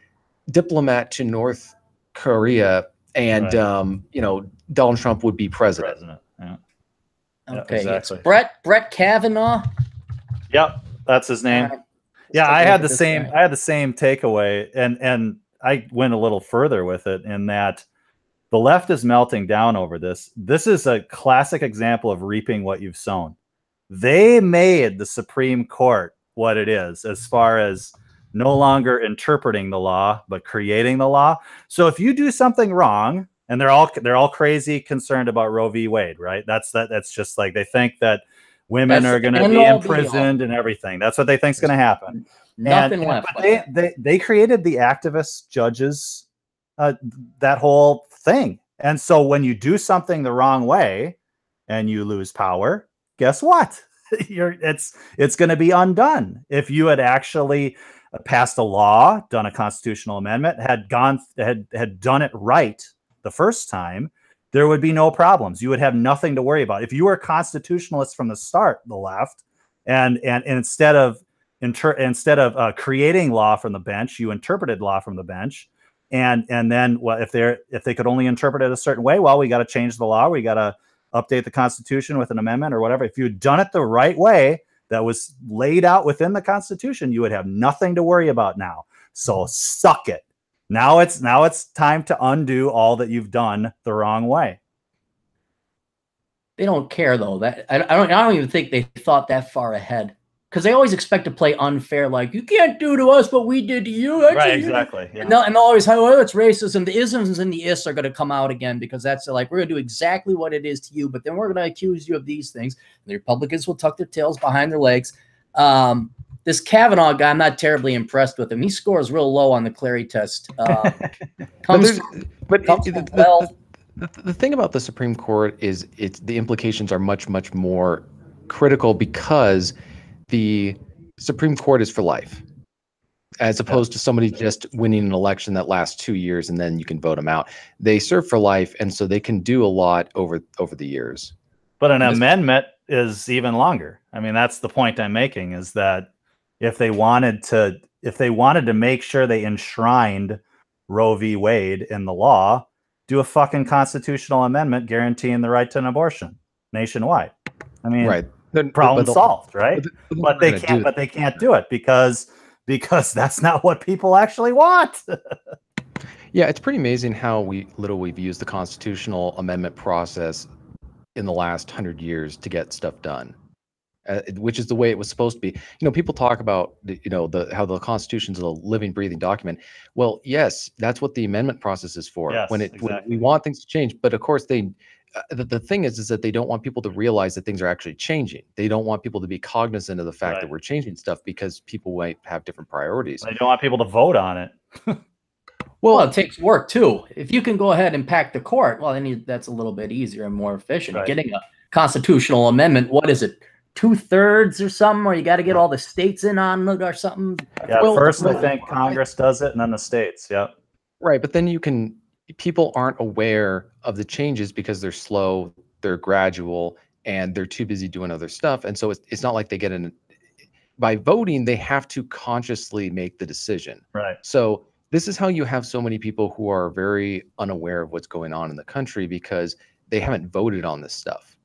diplomat to North Korea, and Donald Trump would be president. Yeah. Okay, exactly. It's Brett Kavanaugh. Yep, that's his name. Yeah, I had the same takeaway, and I went a little further with it in that the left is melting down over this. This is a classic example of reaping what you've sown. They made the Supreme Court what it is, as far as no longer interpreting the law, but creating the law. So if you do something wrong, and they're all crazy concerned about Roe v. Wade, right? That's just like they think that women are going to be imprisoned and everything. That's what they think is going to happen. Nothing left. They created the activist judges, that whole thing. And so when you do something the wrong way and you lose power, guess what? It's going to be undone. If you had actually passed a law, done a constitutional amendment, had done it right the first time, there would be no problems. You would have nothing to worry about. If you were constitutionalists from the start, the left, and instead of creating law from the bench, you interpreted law from the bench, and then if they could only interpret it a certain way, well, we got to change the law. We got to update the Constitution with an amendment or whatever. If you had done it the right way, that was laid out within the Constitution, you would have nothing to worry about now. So suck it. Now it's time to undo all that you've done the wrong way. They don't care though. That I don't even think they thought that far ahead, because they always expect to play unfair, like you can't do to us what we did to you. Right, exactly. Yeah. And they'll always say, "Oh, it's racism." The isms and the ists are going to come out again, because that's like, we're going to do exactly what it is to you, but then we're going to accuse you of these things. The Republicans will tuck their tails behind their legs. This Kavanaugh guy, I'm not terribly impressed with him. He scores real low on the Clary test. The thing about the Supreme Court is the implications are much, much more critical, because the Supreme Court is for life, as opposed to somebody just winning an election that lasts 2 years and then you can vote them out. They serve for life, and so they can do a lot over the years. But an amendment is even longer. I mean, that's the point I'm making, is that if they wanted to make sure they enshrined Roe v. Wade in the law, do a fucking constitutional amendment guaranteeing the right to an abortion nationwide. I mean, right. Problem solved, right? But they can't do it because that's not what people actually want. Yeah, it's pretty amazing how little we've used the constitutional amendment process in the last 100 years to get stuff done, which is the way it was supposed to be. You know, people talk about how the Constitution's a living, breathing document. Well, yes, that's what the amendment process is for. Yes, when exactly. we want things to change, but of course the thing is that they don't want people to realize that things are actually changing. They don't want people to be cognizant of the fact that we're changing stuff because people might have different priorities. They don't want people to vote on it. Well, it takes work too. If you can go ahead and pack the court, well, then that's a little bit easier and more efficient. Right. Getting a constitutional amendment, what is it, 2/3 or something, or you got to get all the states in on it or something? Yeah, first I think Congress does it, and then the states. Yep. Right, but then people aren't aware of the changes because they're slow, they're gradual, and they're too busy doing other stuff. And so it's not like they get by voting, they have to consciously make the decision. Right. So this is how you have so many people who are very unaware of what's going on in the country because they haven't voted on this stuff.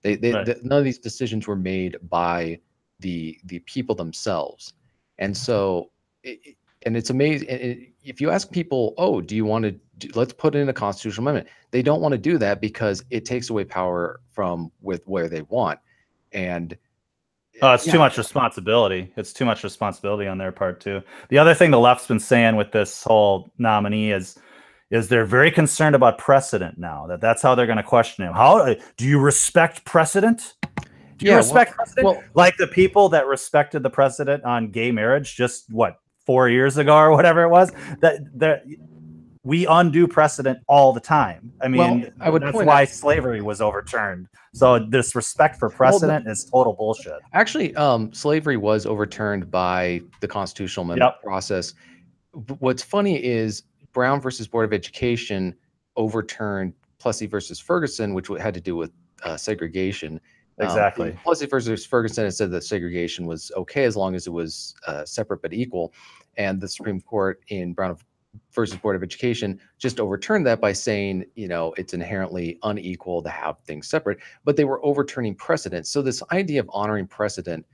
None of these decisions were made by the people themselves. And so, it's amazing. If you ask people, oh, do you want to, let's put in a constitutional amendment. They don't want to do that because it takes away power from where they want. And it's too much responsibility. It's too much responsibility on their part too. The other thing the left's been saying with this whole nominee is they're very concerned about precedent now. That's how they're going to question him. How do you respect precedent? Do you respect precedent? Well, like the people that respected the precedent on gay marriage just 4 years ago or whatever it was, that we undo precedent all the time. I mean, that's why slavery was overturned. So this respect for precedent is total bullshit. Actually, slavery was overturned by the constitutional amendment process. What's funny is Brown versus Board of Education overturned Plessy versus Ferguson, which had to do with segregation. Exactly. Plessy versus Ferguson had said that segregation was okay as long as it was separate but equal. And the Supreme Court in Brown versus Board of Education just overturned that by saying, it's inherently unequal to have things separate, but they were overturning precedent. So this idea of honoring precedent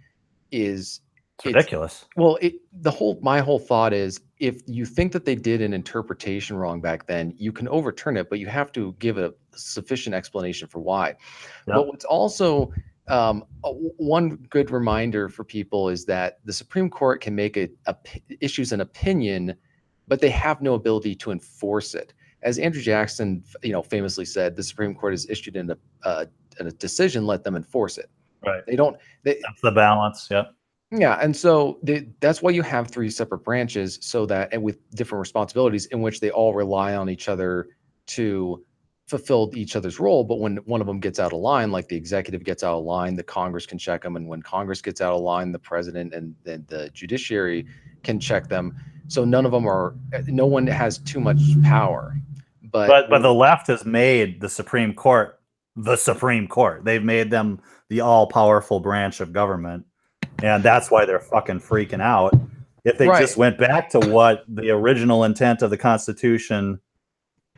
is ridiculous. My whole thought is, if you think that they did an interpretation wrong back then, you can overturn it, but you have to give a sufficient explanation for why. Yep. But what's also one good reminder for people is that the Supreme Court can make issues an opinion, but they have no ability to enforce it. As Andrew Jackson, famously said, the Supreme Court has issued a decision, let them enforce it. Right. That's the balance. Yep. Yeah, and so that's why you have three separate branches, so that, and with different responsibilities, in which they all rely on each other to fulfill each other's role. But when one of them gets out of line, like the executive gets out of line, the Congress can check them, and when Congress gets out of line, the president and the judiciary can check them. So no one has too much power. But the left has made the Supreme Court the Supreme Court. They've made them the all-powerful branch of government. And that's why they're fucking freaking out. If they just went back to what the original intent of the Constitution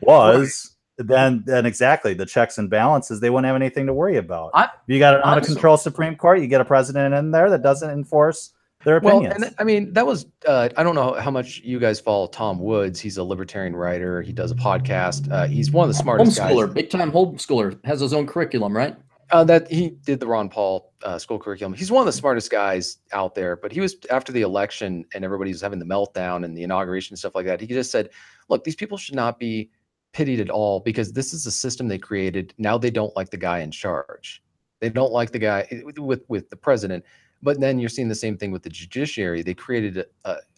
was, then exactly the checks and balances, they wouldn't have anything to worry about. You got an out-of-control Supreme Court, you get a president in there that doesn't enforce their opinions. And I mean, that was, I don't know how much you guys follow Tom Woods. He's a libertarian writer. He does a podcast. He's one of the smartest guys. Big-time homeschooler, has his own curriculum, right? That he did the Ron Paul school curriculum. He's one of the smartest guys out there, but he was, after the election and everybody was having the meltdown and the inauguration and stuff like that, he just said, look, these people should not be pitied at all, because this is a system they created. Now they don't like the guy in charge. They don't like the guy with the president. But then you're seeing the same thing with the judiciary. They created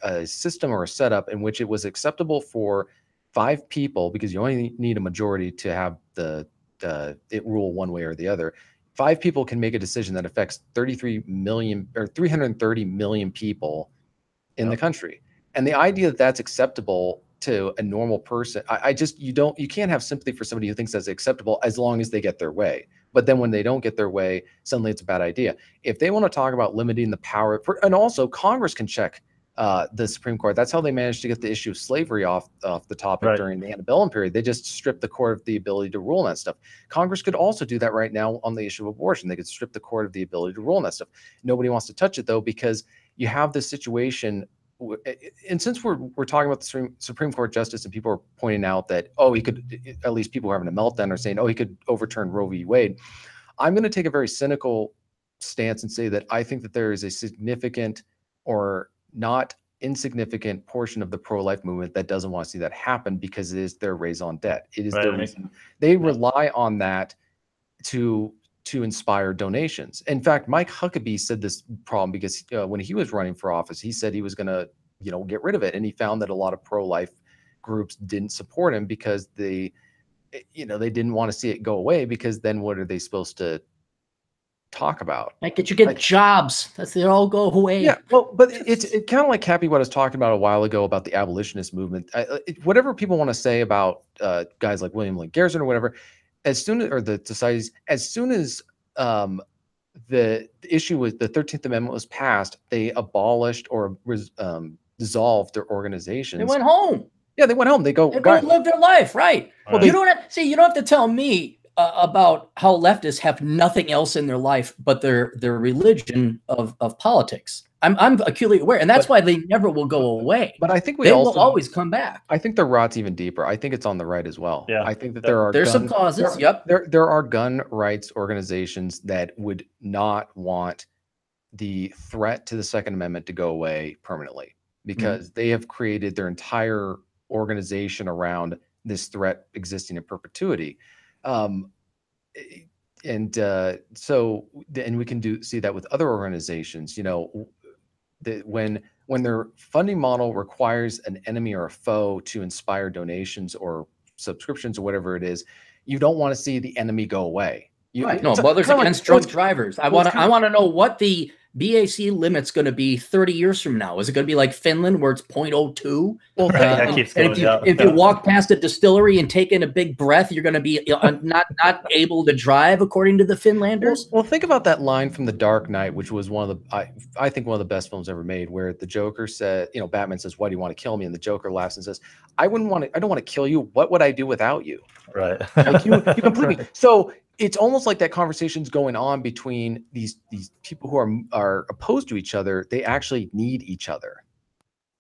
a system or a setup in which it was acceptable for 5 people, because you only need a majority to have it rule one way or the other. 5 people can make a decision that affects 33 million or 330 million people in the country. And the idea that that's acceptable to a normal person, you can't have sympathy for somebody who thinks that's acceptable as long as they get their way. But then when they don't get their way, suddenly it's a bad idea. If they want to talk about limiting the power, and also Congress can check the Supreme Court. That's how they managed to get the issue of slavery off the topic during the antebellum period. They just stripped the court of the ability to rule on that stuff. Congress could also do that right now on the issue of abortion. They could strip the court of the ability to rule on that stuff. Nobody wants to touch it, though, because you have this situation. And since we're talking about the Supreme Court justice, and people are pointing out that, oh, he could, at least people who are having a meltdown are saying, oh, he could overturn Roe v. Wade. I'm going to take a very cynical stance and say that I think that there is a significant or not insignificant portion of the pro-life movement that doesn't want to see that happen, because it is their raison d'etre. It is their reason. They rely on that to inspire donations. In fact, Mike Huckabee said this problem because when he was running for office, he said he was going to, get rid of it. And he found that a lot of pro-life groups didn't support him because they didn't want to see it go away, because then what are they supposed to talk about? Like, you get jobs. That's they all go away. Yeah, well, but it's kind of like Cappy, what I was talking about a while ago about the abolitionist movement. Whatever people want to say about guys like William Lane Garrison or whatever, as soon as the issue with the 13th Amendment was passed, they abolished or dissolved their organizations. They went home. Yeah, they went home. They go live their life, right? Well, you don't have to tell me about how leftists have nothing else in their life but their religion of politics. I'm acutely aware, and that's why they never will go away. But I think they will always come back. I think the rot's even deeper. I think it's on the right as well. Yeah. I think that there's some causes. There are gun rights organizations that would not want the threat to the Second Amendment to go away permanently, because they have created their entire organization around this threat existing in perpetuity. And we can see that with other organizations, when their funding model requires an enemy or a foe to inspire donations or subscriptions or whatever it is, you don't want to see the enemy go away. No, Mothers Against Drunk Drivers. I want to know what the BAC limit's going to be 30 years from now. Is it going to be like Finland where it's 0.02? Well, if you walk past a distillery and take in a big breath, you're going to be not able to drive, according to the Finlanders. Well, think about that line from The Dark Knight, which was I think one of the best films ever made, where the Joker said, Batman says, "Why do you want to kill me?" And the Joker laughs and says, I don't want to kill you. What would I do without you? Right. Like you completely. So it's almost like that conversation's going on between these people who are opposed to each other. They actually need each other.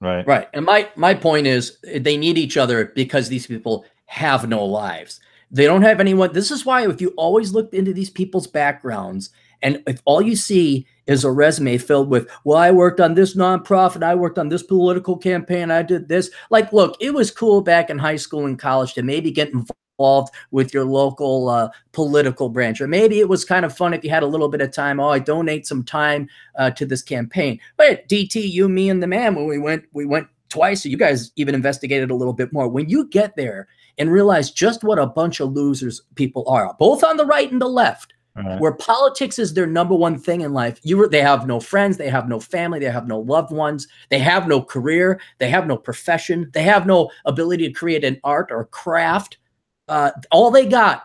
Right. Right. And my point is, they need each other because these people have no lives. They don't have anyone. This is why, if you always look into these people's backgrounds, and if all you see is a resume filled with, well, I worked on this nonprofit, I worked on this political campaign, I did this. Like, look, it was cool back in high school and college to maybe get involved with your local political branch, or maybe it was kind of fun if you had a little bit of time. Oh, I donate some time to this campaign. But DT, you, me, and the man, when we went twice. So you guys even investigated a little bit more. When you get there and realize just what a bunch of losers people are, both on the right and the left, where politics is their number one thing in life. They have no friends, they have no family, they have no loved ones, they have no career, they have no profession, they have no ability to create an art or craft. All they got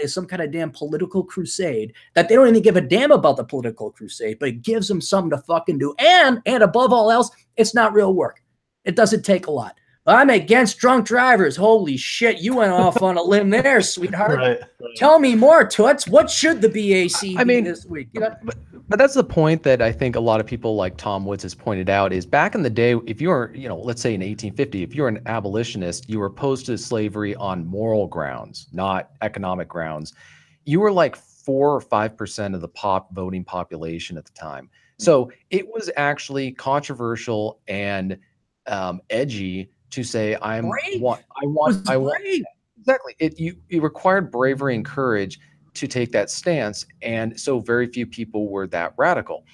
is some kind of damn political crusade that they don't even give a damn about the political crusade, but it gives them something to fucking do. And above all else, it's not real work. It doesn't take a lot. I'm against drunk drivers. Holy shit, you went off on a limb there, sweetheart. Right. Tell me more, Toots. What should the BAC be this week? But that's the point that I think a lot of people like Tom Woods has pointed out is, back in the day, if you were, let's say in 1850, if you're an abolitionist, you were opposed to slavery on moral grounds, not economic grounds. You were like 4 or 5% of the voting population at the time. So it was actually controversial and edgy to say I want exactly. It required bravery and courage to take that stance, and so very few people were that radical.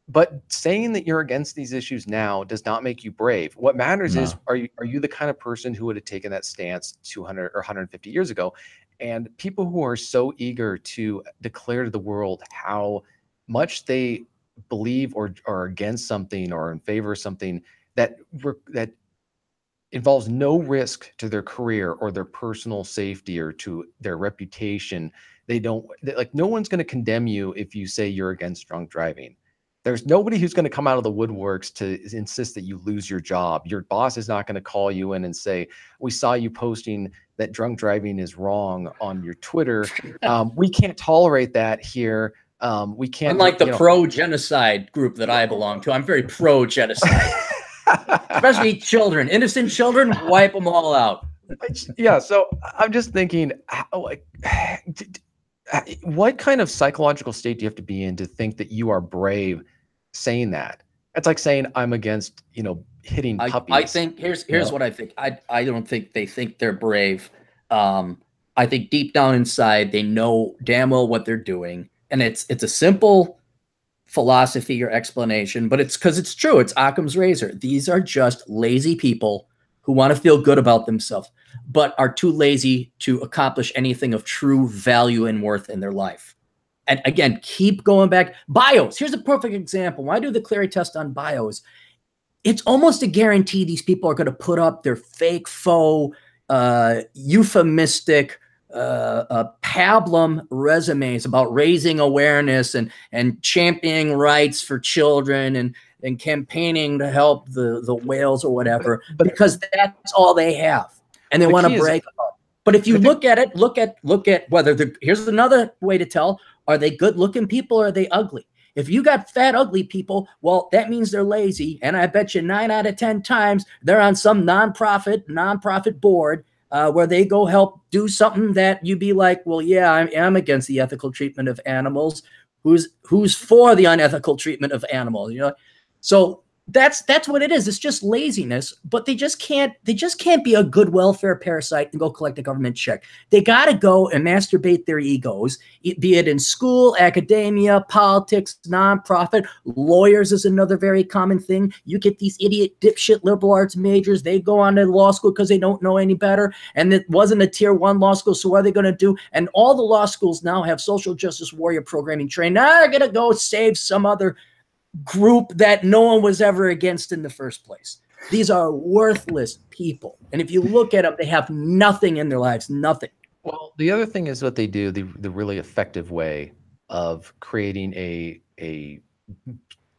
But saying that you're against these issues now does not make you brave. What matters is, are you the kind of person who would have taken that stance 200 or 150 years ago? And people who are so eager to declare to the world how much they believe or are against something or in favor of something that involves no risk to their career or their personal safety or to their reputation. No one's going to condemn you if you say you're against drunk driving. There's nobody who's going to come out of the woodworks to insist that you lose your job. Your boss is not going to call you in and say, we saw you posting that drunk driving is wrong on your Twitter. We can't tolerate that here. We can't. Unlike the pro-genocide group that I belong to, I'm very pro-genocide. Especially children. Innocent children, wipe them all out. Yeah, so I'm just thinking, like, what kind of psychological state do you have to be in to think that you are brave saying that? It's like saying I'm against, hitting puppies. I think here's what I think. I don't think they think they're brave. I think deep down inside they know damn well what they're doing, and it's a simple philosophy or explanation, but it's because it's true. It's Occam's razor. These are just lazy people who want to feel good about themselves, but are too lazy to accomplish anything of true value and worth in their life. And again, keep going back. Bios. Here's a perfect example. When I do the Cleary test on bios, it's almost a guarantee these people are going to put up their fake, faux, euphemistic, pablum resumes about raising awareness and championing rights for children and campaigning to help the whales or whatever, because that's all they have. And they want to brag about it. But if you look at it, look at whether here's another way to tell, are they good looking people or are they ugly? If you got fat, ugly people, well, that means they're lazy. And I bet you 9 out of 10 times they're on some nonprofit board where they go help do something that you'd be like, well, yeah, I am against the ethical treatment of animals. Who's for the unethical treatment of animals? So that's what it is. It's just laziness, but they just can't be a good welfare parasite and go collect a government check. They got to go and masturbate their egos, be it in school, academia, politics, nonprofit. Lawyers is another very common thing. You get these idiot dipshit liberal arts majors. They go on to law school because they don't know any better. And it wasn't a tier 1 law school. So what are they going to do? And all the law schools now have social justice warrior programming trained. Now they're going to go save some other group that no one was ever against in the first place. These are worthless people. And if you look at them, they have nothing in their lives, nothing. Well, the other thing is what they do, the really effective way of creating a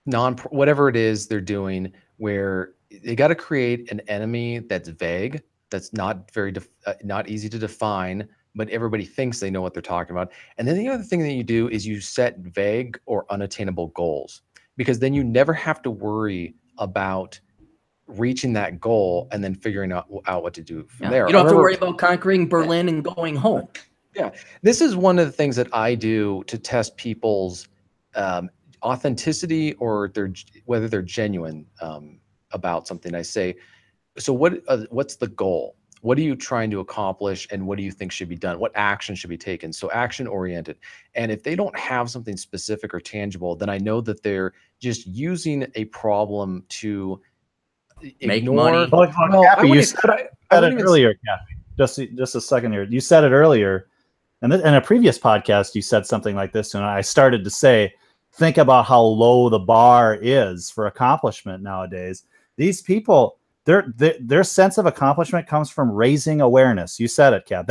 whatever it is they're doing, where they got to create an enemy that's vague, that's not not easy to define, but everybody thinks they know what they're talking about. And then the other thing that you do is you set vague or unattainable goals, because then you never have to worry about reaching that goal and then figuring out what to do from there. You don't have to worry about conquering Berlin and going home. Yeah. This is one of the things that I do to test people's authenticity or whether they're genuine about something. I say, so what's the goal? What are you trying to accomplish, and what do you think should be done? What action should be taken? So action oriented. And if they don't have something specific or tangible, then I know that they're just using a problem to make money. Well, Cappy, you said it earlier, Cappy. Just a second here. You said it earlier, and in a previous podcast, you said something like this, and I started to say, think about how low the bar is for accomplishment nowadays. These people, their sense of accomplishment comes from raising awareness. You said it, Cap.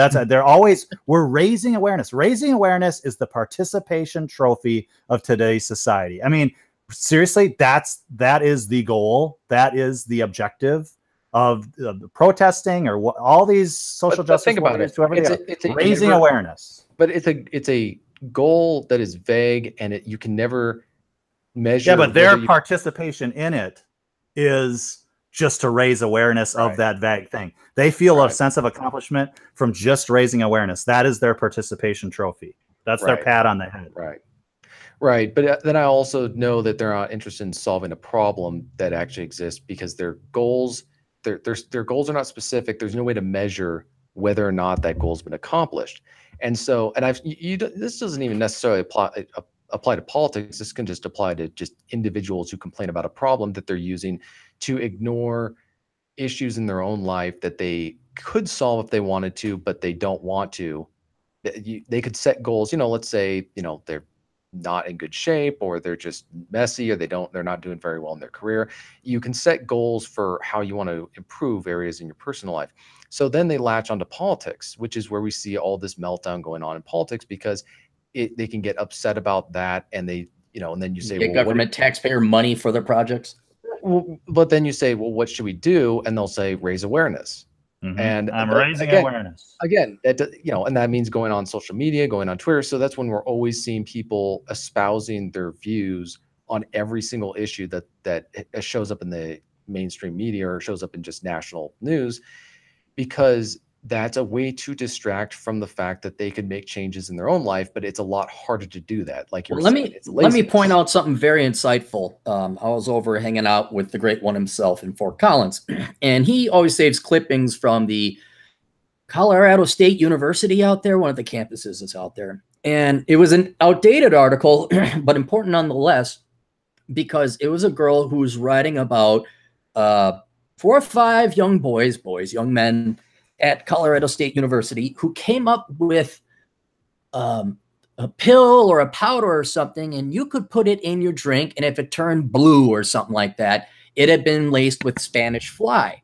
We're raising awareness. Raising awareness is the participation trophy of today's society. I mean, seriously, that is the goal. That is the objective of the protesting or all these social justice. Think about it. It's raising awareness. But it's a goal that is vague, and you can never measure. Yeah, but their participation in it is just to raise awareness of that vague thing. They feel a sense of accomplishment from just raising awareness. That is their participation trophy. That's their pat on the head. Right. But then I also know that they're not interested in solving a problem that actually exists, because their goals, their goals are not specific. There's no way to measure whether or not that goal has been accomplished. And so, and this doesn't even necessarily apply to politics. This can just apply to just individuals who complain about a problem that they're using to ignore issues in their own life that they could solve if they wanted to, but they don't want to. They could set goals, let's say, they're not in good shape, or they're just messy, or they're not doing very well in their career. You can set goals for how you want to improve areas in your personal life. So then they latch onto politics, which is where we see all this meltdown going on in politics, because they can get upset about that, and they you know, and then you say, get government taxpayer money for their projects. Well, but then you say, well, what should we do? And they'll say, raise awareness. And I'm raising awareness again. That, you know, and that means going on social media, going on Twitter. So that's when we're always seeing people espousing their views on every single issue that shows up in the mainstream media or shows up in just national news, because that's a way to distract from the fact that they could make changes in their own life, but it's a lot harder to do that. Like you're saying, let me point out something very insightful. I was over hanging out with the great one himself in Fort Collins, and he always saves clippings from the Colorado State University out there, one of the campuses that's out there. And it was an outdated article, but important nonetheless, because it was a girl who was writing about 4 or 5 young young men at Colorado State University who came up with a pill or a powder or something, and you could put it in your drink, and if it turned blue or something like that, it had been laced with Spanish fly.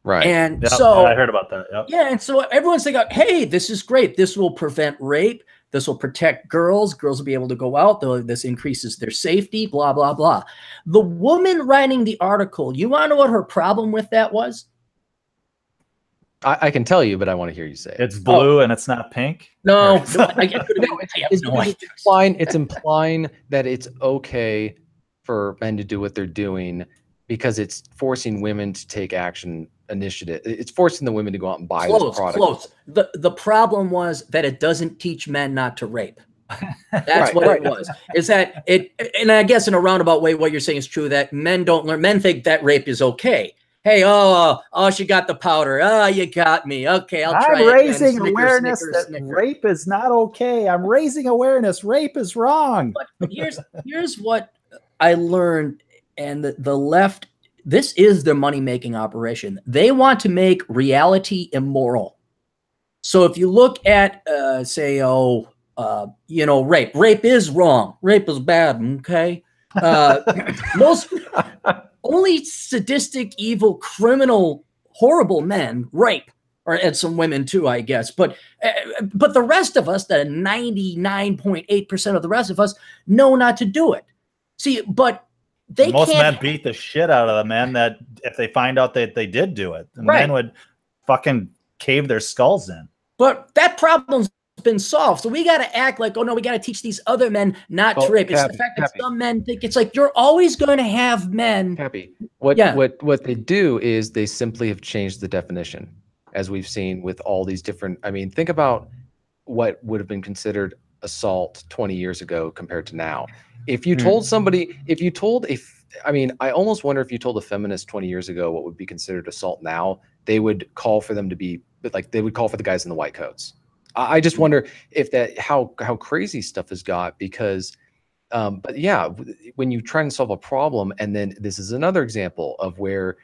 Right. And yep, so I heard about that. Yep. Yeah. And so everyone's thinking, hey, this is great. This will prevent rape. This will protect girls. Girls will be able to go out. This increases their safety, blah, blah, blah. The woman writing the article, you want to know what her problem with that was? I can tell you, but I want to hear you say it. It's blue and it's not pink? No. It's implying that it's okay for men to do what they're doing because it's forcing women to take action initiative. It's forcing the women to go out and buy this product. Close. The problem was that it doesn't teach men not to rape. That's what it was. Is that it? And I guess in a roundabout way, what you're saying is true, that men don't learn. Men think that rape is okay. Hey, oh, she got the powder. Oh, you got me. Okay, I'll try it. I'm raising awareness that rape is not okay. I'm raising awareness. Rape is wrong. But here's what I learned, and the left, this is their money-making operation. They want to make reality immoral. So if you look at, say, rape. Rape is wrong. Rape is bad, okay? Only sadistic, evil, criminal, horrible men rape, and some women too, I guess. But the rest of us, the 99.8% of the rest of us, know not to do it. See, but most men beat the shit out of the men that if they find out that they did do it, the men would fucking cave their skulls in. But that problem's been solved. So we got to act like, oh no, we got to teach these other men not to rape. It's the fact that some men think it's like you're always going to have men. Cappy, what they do is they simply have changed the definition, as we've seen with all these different. I mean, think about what would have been considered assault 20 years ago compared to now. If you told somebody, I almost wonder if you told a feminist 20 years ago what would be considered assault now, they would call for them to be like, they would call for the guys in the white coats. I just wonder if how crazy stuff has got, because, but yeah, when you try and solve a problem, and then this is another example of where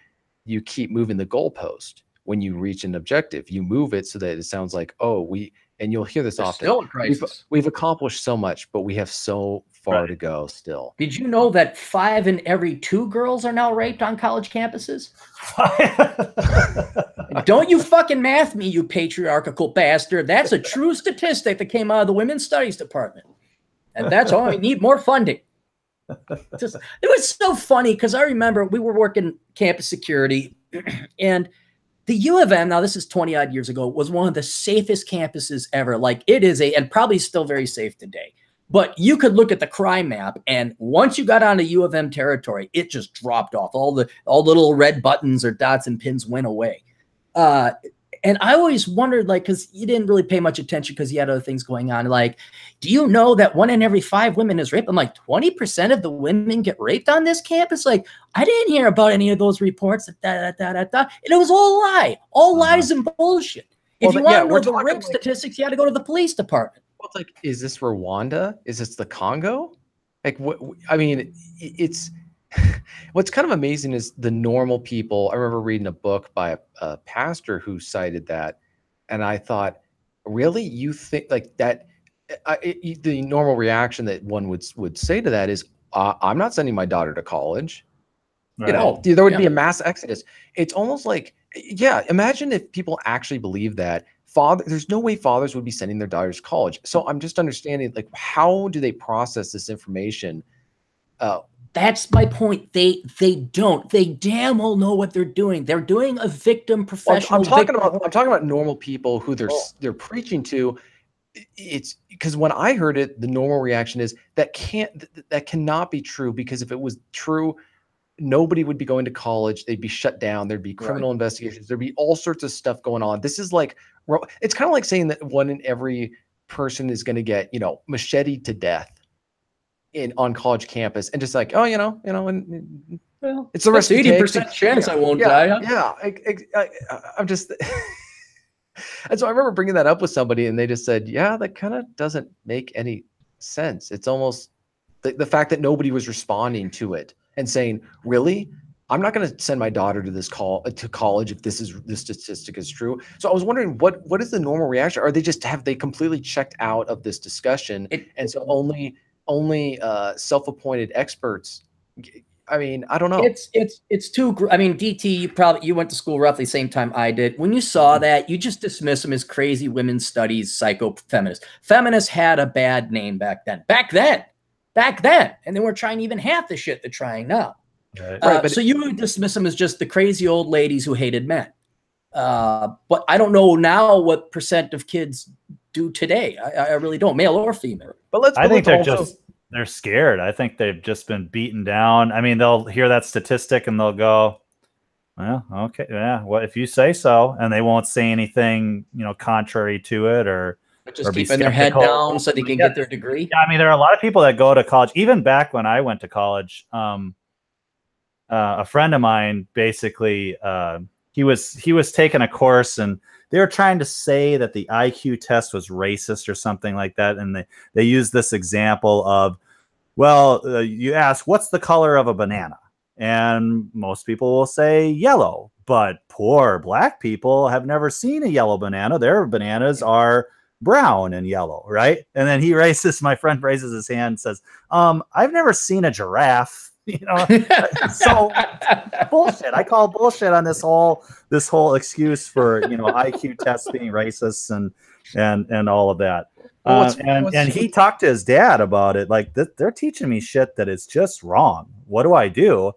you keep moving the goalpost. When you reach an objective, you move it so that it sounds like, and you'll hear this often. Still a crisis. We've accomplished so much, but we have so far to go still. Did you know that 5 in every 2 girls are now raped on college campuses? Don't you fucking math me, you patriarchal bastard. That's a true statistic that came out of the Women's Studies Department. And that's all we need, more funding. It was so funny because I remember we were working campus security, and the U of M, now this is 20 odd years ago, was one of the safest campuses ever. Like it is and probably still very safe today. But you could look at the crime map, and once you got onto U of M territory, it just dropped off. All the little red buttons or dots and pins went away. And I always wondered, like, because you didn't really pay much attention because you had other things going on. Like, do you know that 1 in every 5 women is raped? I'm like, 20% of the women get raped on this campus? Like, I didn't hear about any of those reports. And it was all lie, all lies and bullshit. If you want to know the rape statistics, you had to go to the police department. Well, it's like, is this Rwanda? Is this the Congo? Like, what? I mean, it's what's kind of amazing is the normal people. I remember reading a book by a pastor who cited that, and I thought, really, you think like that? The normal reaction that one would say to that is, I'm not sending my daughter to college. Right. You know, there would be a mass exodus. It's almost like, imagine if people actually believe that. There's no way fathers would be sending their daughters to college. So I'm just understanding, like, how do they process this information That's my point. They don't. They damn well know what they're doing. They're doing a victim professional. I'm talking about normal people who they're preaching to. It's because when I heard it, the normal reaction is that cannot be true, because if it was true, nobody would be going to college. They'd be shut down. There'd be criminal investigations. There'd be all sorts of stuff going on. This is like, it's kind of like saying that one in every person is going to get, macheted to death on college campus, and just like, and well, it's the rest of 80% chance I won't die. Huh? Yeah. I'm just, and so I remember bringing that up with somebody, and they just said, yeah, that kind of doesn't make any sense. It's almost the fact that nobody was responding to it and saying, really? I'm not going to send my daughter to to college if this statistic is true. So I was wondering, what is the normal reaction? Are they have they completely checked out of this discussion? And so only self-appointed experts? I mean, I don't know. It's too. I mean, DT, you went to school roughly the same time I did. When you saw that, you just dismiss them as crazy women's studies psycho-feminists. Feminists had a bad name back then. And they weren't trying even half the shit they're trying now. Right. So you would dismiss them as just the crazy old ladies who hated men. But I don't know now what percent of kids do today. I really don't, male or female. But I think they're scared. I think they've just been beaten down. I mean, they'll hear that statistic and they'll go, well, okay, yeah, well, if you say so, and they won't say anything, contrary to it, or just keeping their head down so they can get their degree. Yeah, I mean, there are a lot of people that go to college. Even back when I went to college, a friend of mine, basically, he was taking a course, and they were trying to say that the IQ test was racist or something like that. And they used this example of, well, you ask, what's the color of a banana? And most people will say yellow, but poor black people have never seen a yellow banana. Their bananas are brown and yellow, right? And then my friend raises his hand and says, I've never seen a giraffe. So bullshit. I call bullshit on this whole excuse for IQ tests being racist and all of that. And he talked to his dad about it, like they're teaching me shit that is just wrong. What do I do?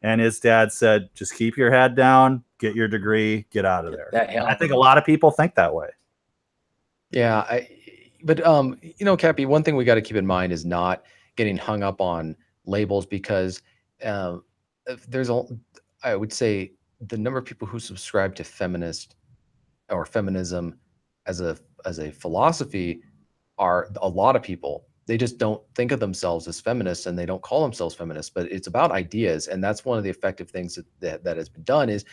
And his dad said, just keep your head down, get your degree, get out of there. I think a lot of people think that way. Yeah, but Cappy, one thing we got to keep in mind is not getting hung up on labels, because I would say the number of people who subscribe to feminist or feminism as a philosophy are a lot of people. They just don't think of themselves as feminists, and they don't call themselves feminists, but it's about ideas. And that's one of the effective things that has been done is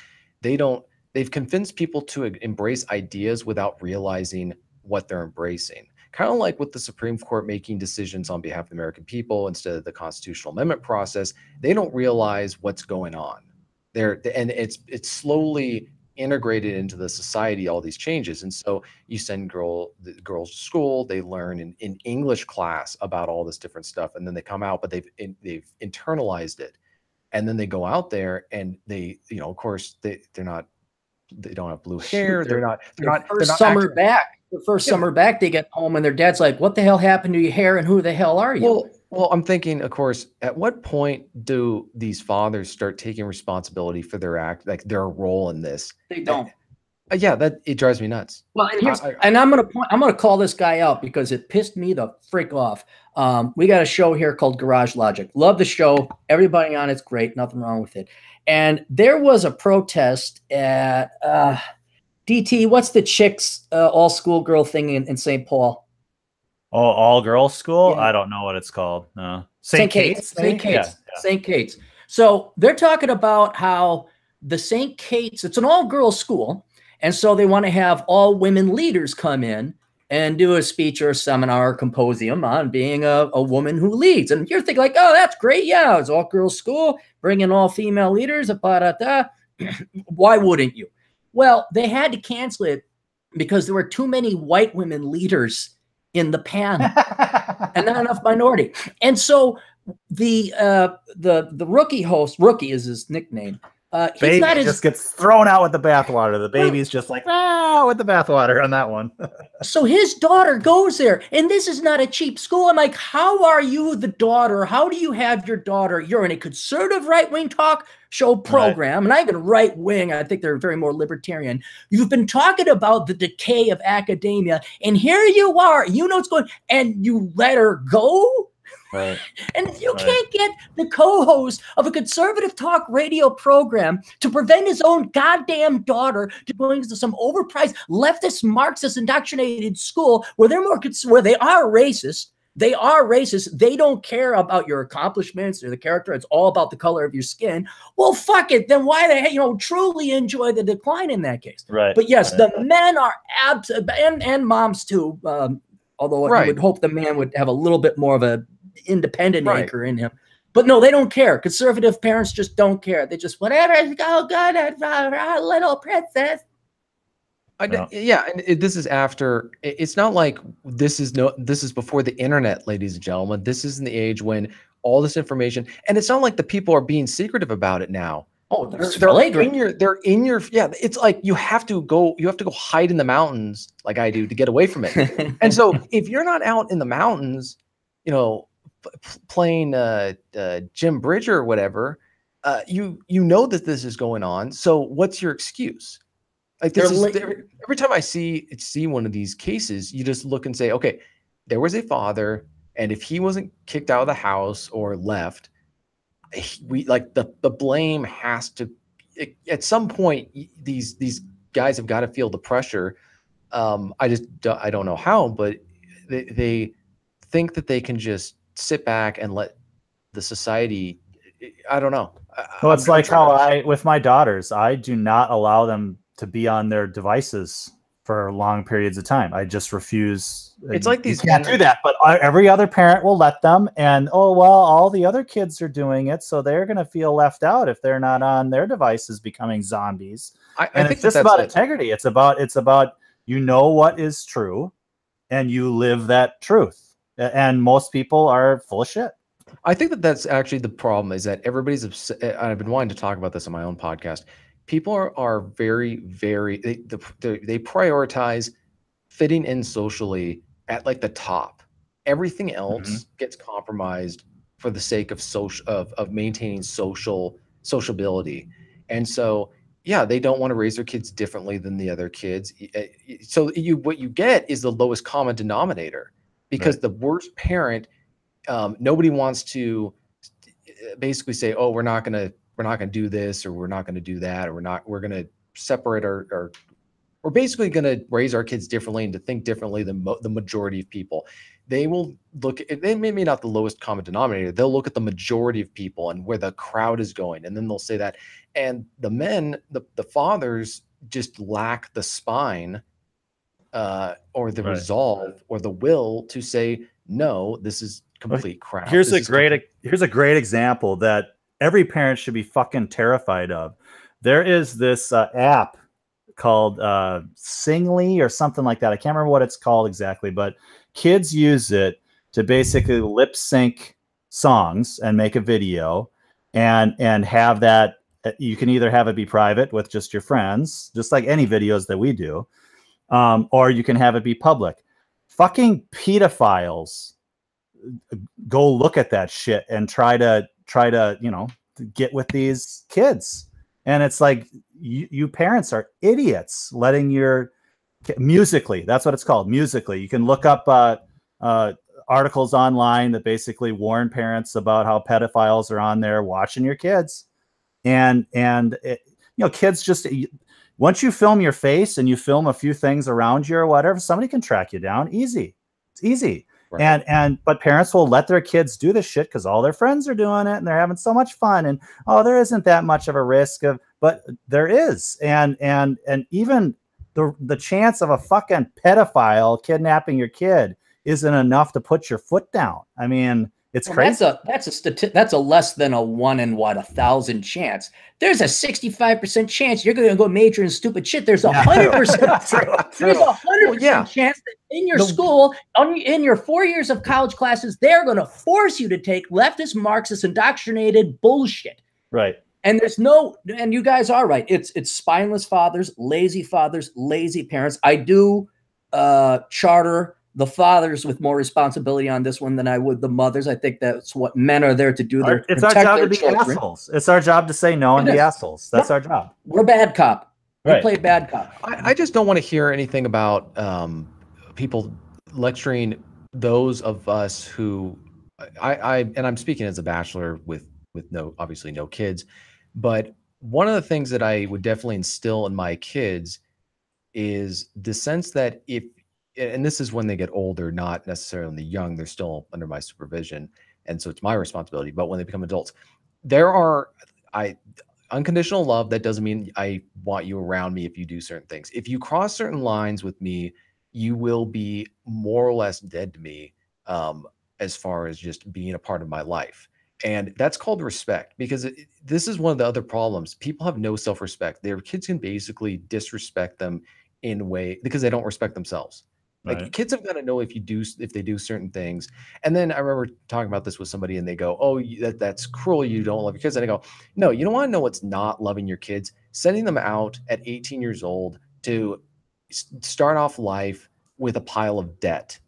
they've convinced people to embrace ideas without realizing what they're embracing. Kind of like with the Supreme Court making decisions on behalf of the American people instead of the constitutional amendment process. They don't realize what's going on there, and it's slowly integrated into the society, all these changes. And so you send girls to school, they learn in English class about all this different stuff, and then they come out, but they've internalized it, and then they go out there and they, of course, they don't have blue hair. The first summer back, they get home and their dad's like, what the hell happened to your hair and who the hell are you? Well, I'm thinking, of course, at what point do these fathers start taking responsibility for their role in this? They don't. It drives me nuts. Well, and I'm gonna call this guy out because it pissed me the frick off. We got a show here called Garage Logic. Love the show. Everybody on it's great. Nothing wrong with it. And there was a protest at DT, what's the chicks all school girl thing in St. Paul? Oh, all girls school? Yeah. I don't know what it's called. No. St. Kate's. St. Kate's. Yeah. St. Kate's. So they're talking about how the St. Kate's, it's an all girls school. And so they want to have all women leaders come in and do a speech or a seminar or symposium on being a woman who leads. And you're thinking like, oh, that's great. Yeah, it's all girls school, bring in all female leaders. Why wouldn't you? Well, they had to cancel it because there were too many white women leaders in the panel and not enough minority. And so the rookie host, Rookie is his nickname, Baby just gets thrown out with the bathwater. The baby's just like, with the bathwater on that one. So his daughter goes there, and this is not a cheap school. I'm like, how are you the daughter? How do you have your daughter? You're in a conservative right-wing talk show program, and not even right-wing. I think they're very more libertarian. You've been talking about the decay of academia, and here you are. You know what's going, and you let her go? Right. And you can't get the co-host of a conservative talk radio program to prevent his own goddamn daughter to going to some overpriced leftist Marxist indoctrinated school where they're where they are racist. They are racist. They don't care about your accomplishments or the character. It's all about the color of your skin. Well, fuck it. Then why the hell, truly enjoy the decline in that case. Right. But yes, the men are and moms too. Although I would hope the man would have a little bit more of a independent anchor in him, but no, they don't care. Conservative parents just don't care. They just whatever. Go good, our little princess. Yeah, and this is after. It's not like this is before the internet, ladies and gentlemen. This is in the age when all this information, and it's not like the people are being secretive about it now. Oh, they're in your. Yeah, it's like you have to go hide in the mountains, like I do, to get away from it. And so if you're not out in the mountains, playing Jim Bridger or whatever, you know that this is going on. So what's your excuse? Like this is every time I see one of these cases, you just look and say, okay, there was a father, and if he wasn't kicked out of the house or left, we like the blame has to at some point. These guys have got to feel the pressure. I don't know how, but they think that they can just sit back and let the society. I don't know. Well, it's like how with my daughters, I do not allow them to be on their devices for long periods of time. I just refuse. It's like these can't do that, but every other parent will let them. And all the other kids are doing it, so they're going to feel left out if they're not on their devices, becoming zombies. I think it's just about integrity. It's about what is true, and you live that truth. And most people are full of shit. I think that's actually the problem, is that everybody's upset. I've been wanting to talk about this on my own podcast. People are very, very, they prioritize fitting in socially at like the top. Everything else gets compromised for the sake of of maintaining sociability. And so, yeah, they don't want to raise their kids differently than the other kids. So what you get is the lowest common denominator. Because the worst parent, nobody wants to basically say, "Oh, we're not gonna do this, or we're not gonna do that, or we're gonna separate we're basically gonna raise our kids differently and to think differently than the majority of people." They will look at, they maybe not the lowest common denominator. They'll look at the majority of people and where the crowd is going, and then they'll say that. And the men, the fathers, just lack the spine. Or the resolve or the will to say, no, this is complete crap. Here's a great example that every parent should be fucking terrified of. There is this app called Singly or something like that. I can't remember what it's called exactly, but kids use it to basically lip sync songs and make a video and have that. You can either have it be private with just your friends, just like any videos that we do. Or you can have it be public. Fucking pedophiles go look at that shit and try to get with these kids. And it's like you parents are idiots letting your Musically, that's what it's called, Musically. You can look up articles online that basically warn parents about how pedophiles are on there watching your kids. And kids just once you film your face and you film a few things around you or whatever, somebody can track you down. Easy. It's easy. Right. But parents will let their kids do this shit because all their friends are doing it and they're having so much fun. And there isn't that much of a risk but there is. And even the chance of a fucking pedophile kidnapping your kid isn't enough to put your foot down. I mean, it's crazy. That's a less than a 1 in 1,000 chance. There's a 65% chance you're going to go major in stupid shit. There's 100%. There's 100% chance that in your school, in your 4 years of college classes, they're going to force you to take leftist, Marxist, indoctrinated bullshit. Right. And there's no, and you guys are right. It's spineless fathers, lazy parents. I do charter the fathers with more responsibility on this one than I would the mothers. I think that's what men are there to do. It's our job to be assholes. It's our job to say no and be assholes. That's our job. We're bad cop. We play bad cop. I just don't want to hear anything about people lecturing those of us who and I'm speaking as a bachelor with obviously no kids, but one of the things that I would definitely instill in my kids is the sense that and this is when they get older, not necessarily young, they're still under my supervision, and so it's my responsibility, but when they become adults, there are unconditional love. That doesn't mean I want you around me if you do certain things. If you cross certain lines with me, you will be more or less dead to me, as far as just being a part of my life. And that's called respect, because this is one of the other problems. People have no self-respect. Their kids can basically disrespect them in a way because they don't respect themselves. Like kids have got to know if they do certain things. And then I remember talking about this with somebody and they go, oh, that's cruel. You don't love your kids. And I go, no, you don't want to know what's not loving your kids. Sending them out at 18 years old to start off life with a pile of debt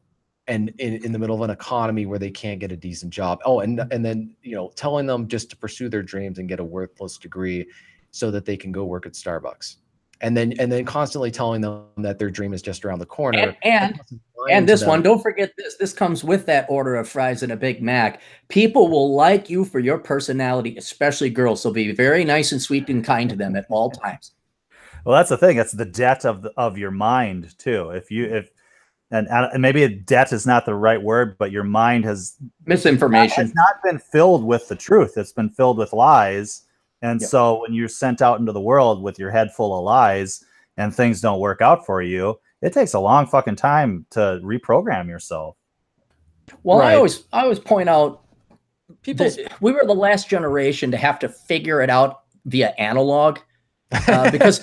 and in the middle of an economy where they can't get a decent job. Oh, and then, telling them just to pursue their dreams and get a worthless degree so that they can go work at Starbucks. And then constantly telling them that their dream is just around the corner. And this one, don't forget this. This comes with that order of fries and a Big Mac. People will like you for your personality, especially girls. So be very nice and sweet and kind to them at all times. Well, that's the thing. It's the debt of your mind too. And maybe a debt is not the right word, but your mind has misinformation. It's not been filled with the truth. It's been filled with lies. And so when you're sent out into the world with your head full of lies and things don't work out for you, it takes a long fucking time to reprogram yourself. Well, I always point out we were the last generation to have to figure it out via analog. Because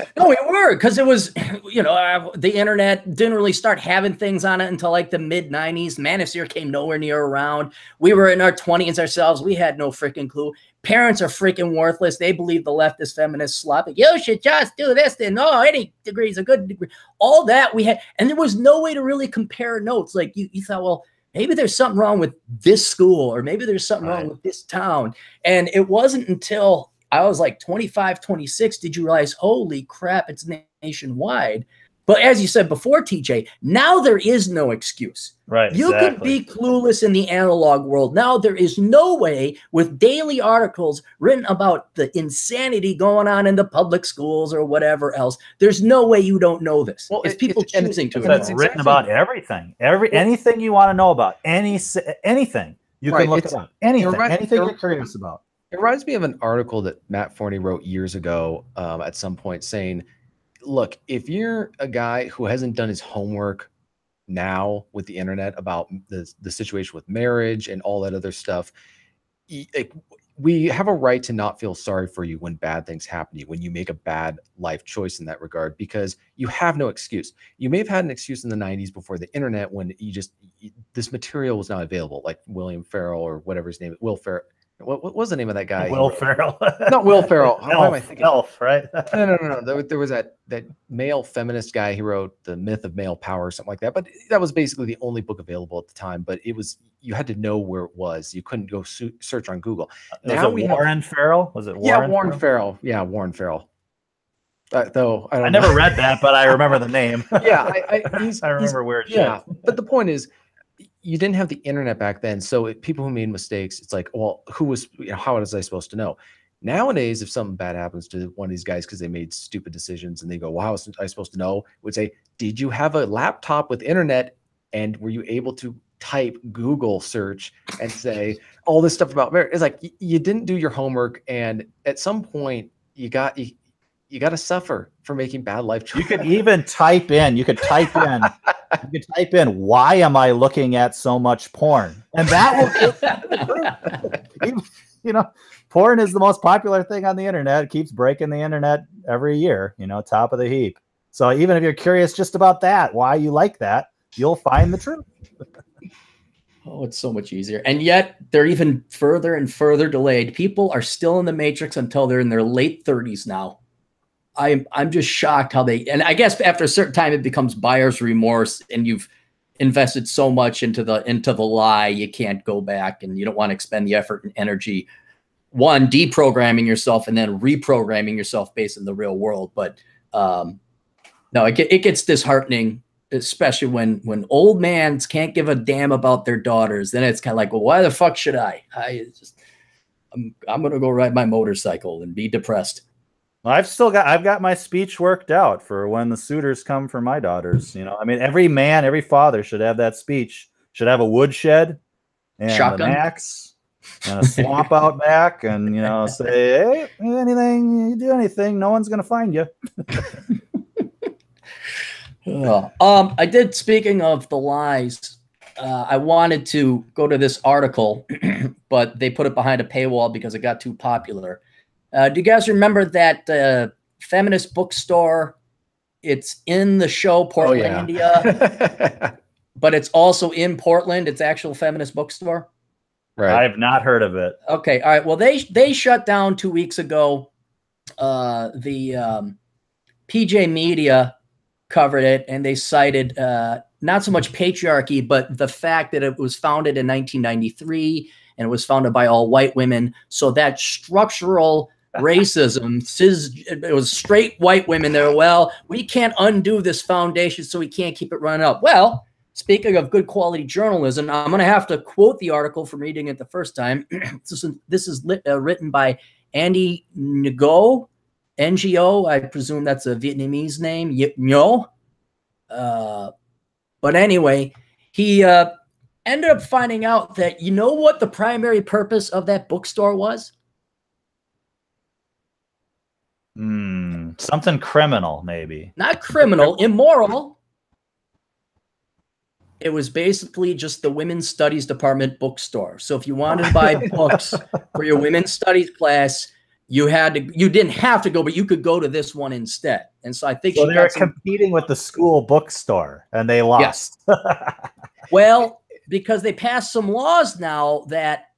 it was, the internet didn't really start having things on it until like the mid 90s. Manosphere came nowhere near around. We were in our 20s ourselves. We had no freaking clue. Parents are freaking worthless. They believe the leftist feminist slop. You should just do this. And any degree is a good degree. All that we had. And there was no way to really compare notes. Like you thought, well, maybe there's something wrong with this school, or maybe there's something wrong with this town. And it wasn't until I was like 25, 26, did you realize, holy crap, it's nationwide. But as you said before, TJ, now there is no excuse. Right. You could be clueless in the analog world. Now there is no way, with daily articles written about the insanity going on in the public schools or whatever else, there's no way you don't know this. Well, it's people choosing to. It's written about everything. Anything you want to know about, anything. You can look it up. Anything you're curious about. It reminds me of an article that Matt Forney wrote years ago at some point saying, look, if you're a guy who hasn't done his homework now with the internet about the situation with marriage and all that other stuff, we have a right to not feel sorry for you when bad things happen to you, when you make a bad life choice in that regard, because you have no excuse. You may have had an excuse in the 90s before the internet when this material was not available, like William Farrell or whatever his name is, Will Farrell. What was the name of that guy? Will Ferrell. Not Will Ferrell. Why am I thinking? Elf, right? No. There was that male feminist guy. He wrote The Myth of Male Power or something like that. But that was basically the only book available at the time. But you had to know where it was. You couldn't go search on Google. Now was it Warren Farrell? Was it Warren? Yeah, Warren Farrell. Yeah, Warren Farrell. Though I never read that, but I remember the name. Yeah, I remember where it yeah, but the point is, you didn't have the internet back then. So people who made mistakes, it's like, well, how was I supposed to know? Nowadays, if something bad happens to one of these guys because they made stupid decisions and they go, well, how was I supposed to know? Would say, did you have a laptop with internet and were you able to type Google search and say all this stuff about marriage? It's like, you didn't do your homework. And at some point you got to suffer for making bad life choices. You could even type in, why am I looking at so much porn? And that will, porn is the most popular thing on the internet. It keeps breaking the internet every year, top of the heap. So even if you're curious just about that, why you like that, you'll find the truth. Oh, it's so much easier. And yet they're even further and further delayed. People are still in the matrix until they're in their late 30s now. I'm just shocked how they, and I guess after a certain time it becomes buyer's remorse, and you've invested so much into the lie, you can't go back, and you don't want to expend the effort and energy, one, deprogramming yourself and then reprogramming yourself based in the real world. But no, it gets disheartening, especially when old mans can't give a damn about their daughters. Then it's kind of like, well, why the fuck should I? I'm going to go ride my motorcycle and be depressed. I've got my speech worked out for when the suitors come for my daughters. You know, I mean, every man, every father should have that speech. Should have a woodshed and shotgun, an axe and a swamp out back, and you know, say, hey, anything, you do anything, no one's gonna find you. I did. Speaking of the lies, I wanted to go to this article, but they put it behind a paywall because it got too popular. Do you guys remember that feminist bookstore? It's in the show Portlandia, oh, yeah. But it's also in Portland. It's actual feminist bookstore. Right. I have not heard of it. Okay. All right. Well, they shut down 2 weeks ago. The PJ Media covered it, and they cited not so much patriarchy, but the fact that it was founded in 1993 and it was founded by all white women. So that structural racism, it was straight white women there. Well, we can't undo this foundation, so we can't keep it running up. Well, speaking of good quality journalism, I'm going to have to quote the article from reading it the first time. This is written by Andy Ngo, NGO. I presume that's a Vietnamese name. Ngo. But anyway, he ended up finding out that, you know what the primary purpose of that bookstore was? Something criminal, maybe. Not criminal, immoral. It was basically just the women's studies department bookstore. So if you wanted to buy books for your women's studies class, you didn't have to go, but you could go to this one instead. And so I think they were competing with the school bookstore, and they lost. Yes. Well, because they passed some laws now that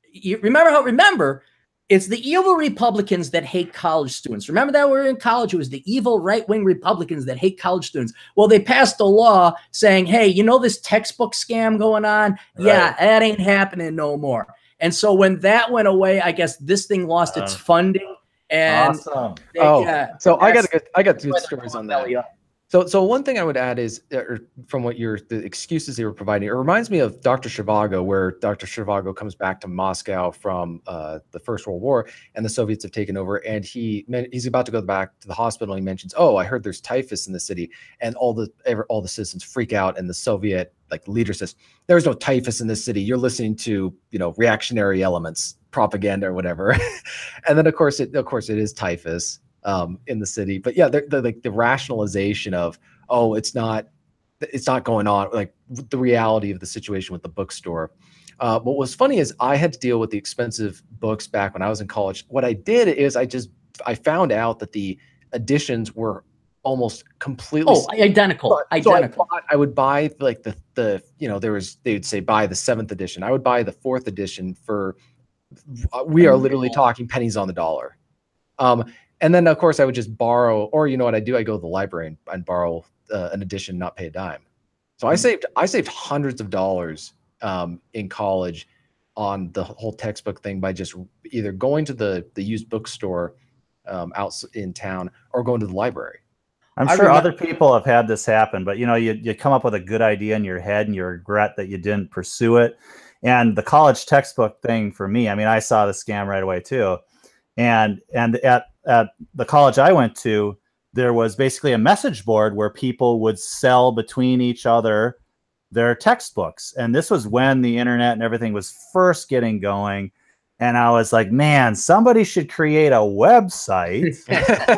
remember, it's the evil Republicans that hate college students. Remember that we were in college? It was the evil right-wing Republicans that hate college students. Well, they passed a law saying, hey, you know this textbook scam going on? Right. Yeah, that ain't happening no more. And so when that went away, I guess this thing lost its funding. And awesome. So I got good stories on that. So one thing I would add is, from what the excuses they were providing, it reminds me of Dr. Zhivago, where Dr. Zhivago comes back to Moscow from the First World War, and the Soviets have taken over, and he's about to go back to the hospital. And he mentions, "Oh, I heard there's typhus in the city," and all the citizens freak out, and the Soviet leader says, "There's no typhus in this city. You're listening to reactionary elements, propaganda or whatever." And then of course it is typhus in the city. But yeah, the rationalization of, oh, it's not going on, like the reality of the situation with the bookstore. What was funny is I had to deal with the expensive books back when I was in college. What I did is I found out that the editions were almost completely identical. So I would buy they'd say buy the 7th edition. I would buy the 4th edition for, we are literally talking pennies on the dollar. And then of course I would just borrow, or you know what I do? I go to the library and borrow an edition, not pay a dime. So I saved hundreds of dollars in college on the whole textbook thing by just either going to the used bookstore out in town or going to the library. I'm sure other people have had this happen, but you come up with a good idea in your head and you regret that you didn't pursue it. And the college textbook thing for me, I mean, I saw the scam right away too. And at the college I went to, there was basically a message board where people would sell between each other their textbooks. And this was when the internet and everything was first getting going. And I was like, man, somebody should create a website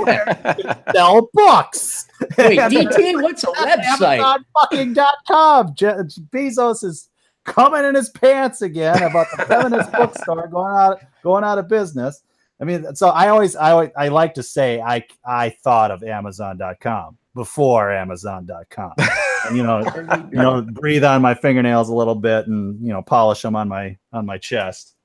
where you can sell books. Wait, DT, what's a website? Amazon.com. Bezos is coming in his pants again about the feminist bookstore going out of business. I mean, so I like to say I thought of Amazon.com before Amazon.com. And, breathe on my fingernails a little bit and, polish them on my chest.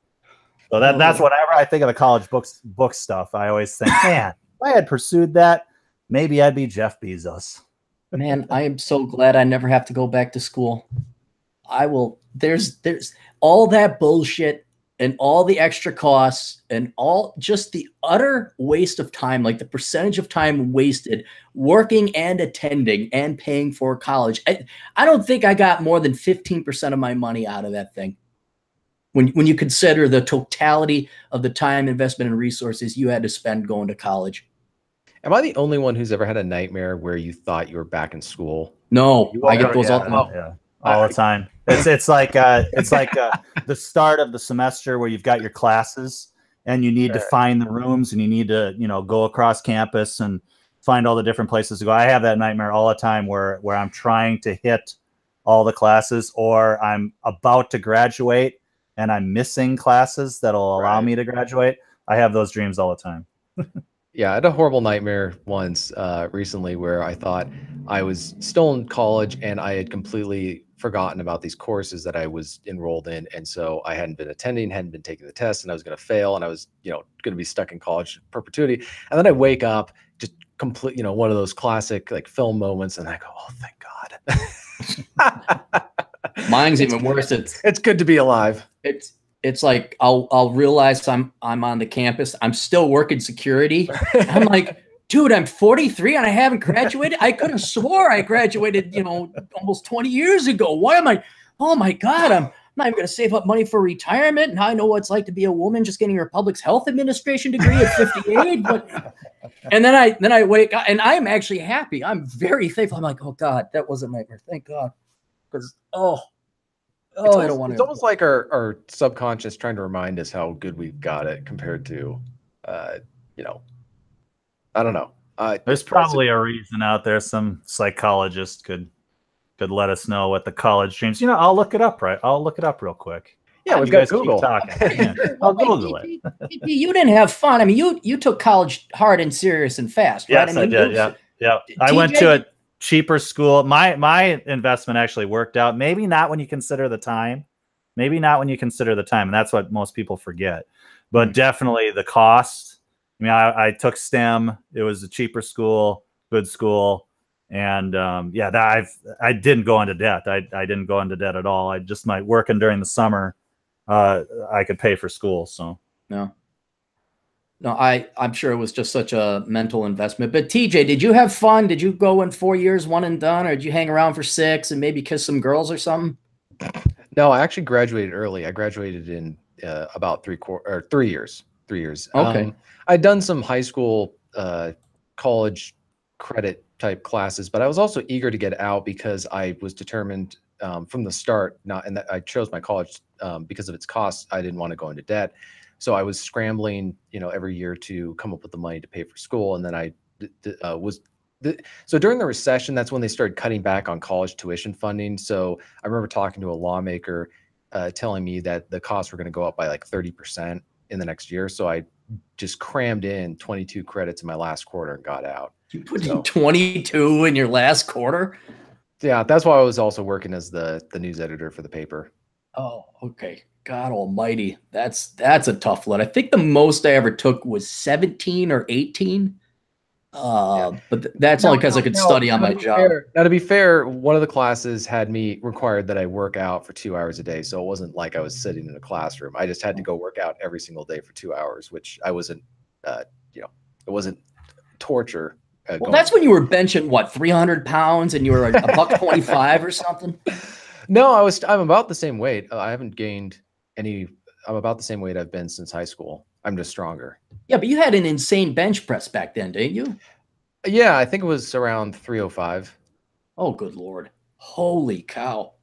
So that's whenever I think of the college book stuff, I always think, man, if I had pursued that, maybe I'd be Jeff Bezos. Man, I am so glad I never have to go back to school. I will. There's all that bullshit and all the extra costs and all just the utter waste of time, like the percentage of time wasted working and attending and paying for college. I don't think I got more than 15% of my money out of that thing. When you consider the totality of the time, investment, and resources you had to spend going to college. Am I the only one who's ever had a nightmare where you thought you were back in school? No, I get those all the time. It's like the start of the semester where you've got your classes and you need to find the rooms and you need to go across campus and find all the different places to go. I have that nightmare all the time where I'm trying to hit all the classes, or I'm about to graduate and I'm missing classes that'll allow me to graduate. I have those dreams all the time. Yeah, I had a horrible nightmare once recently where I thought I was still in college and I had completely forgotten about these courses that I was enrolled in. And so I hadn't been attending, hadn't been taking the test, and I was going to fail, and I was, going to be stuck in college perpetuity. And then I wake up just complete, one of those classic like film moments, and I go, oh, thank God. Mine's even worse. It's good to be alive. It's like I'll realize I'm on the campus. I'm still working security. I'm like, dude, I'm 43 and I haven't graduated. I could have swore I graduated, almost 20 years ago. Why am I? Oh my God, I'm not even going to save up money for retirement. Now I know what it's like to be a woman just getting her public health administration degree at 58. And then I wake up and I'm actually happy. I'm very thankful. I'm like, oh God, that wasn't a nightmare. Thank God. Because I don't want to. It's almost like our subconscious trying to remind us how good we've got it compared to, I don't know. There's probably a reason out there. Some psychologist could let us know what the college dreams. I'll look it up. I'll look it up real quick. Yeah, we've got Google. I'll Google it. You didn't have fun. I mean, you took college hard and serious and fast, right? Yes, I did. Yeah. I went to a cheaper school. My investment actually worked out. Maybe not when you consider the time. And that's what most people forget. But definitely the cost. I mean, I took STEM. It was a cheaper school, good school, and I didn't go into debt. I didn't go into debt at all. I just working during the summer, I could pay for school. So no, I'm sure it was just such a mental investment. But TJ, did you have fun? Did you go in 4 years, one and done, or did you hang around for 6 and maybe kiss some girls or something? No, I actually graduated early. I graduated in about 3 years. 3 years. Okay. I'd done some high school, college credit type classes, but I was also eager to get out because I was determined from the start, and I chose my college because of its costs. I didn't want to go into debt. So I was scrambling, every year to come up with the money to pay for school. And then so during the recession, that's when they started cutting back on college tuition funding. So I remember talking to a lawmaker telling me that the costs were going to go up by like 30% in the next year. So I just crammed in 22 credits in my last quarter and got out. You put in 22 in your last quarter? Yeah, that's why I was also working as the news editor for the paper. Oh, okay. God almighty. That's a tough load. I think the most I ever took was 17 or 18. But that's only because I could study on my job. Now, to be fair, one of the classes had me required that I work out for 2 hours a day. So it wasn't like I was sitting in a classroom. I just had to go work out every single day for 2 hours, which I wasn't, it wasn't torture. Well, that's when you were benching, what, 300 pounds and you were $1.25 or something? No, I'm about the same weight. I haven't gained any. I'm about the same weight I've been since high school. I'm just stronger. Yeah, but you had an insane bench press back then, didn't you? Yeah, I think it was around 305. Oh, good Lord. Holy cow.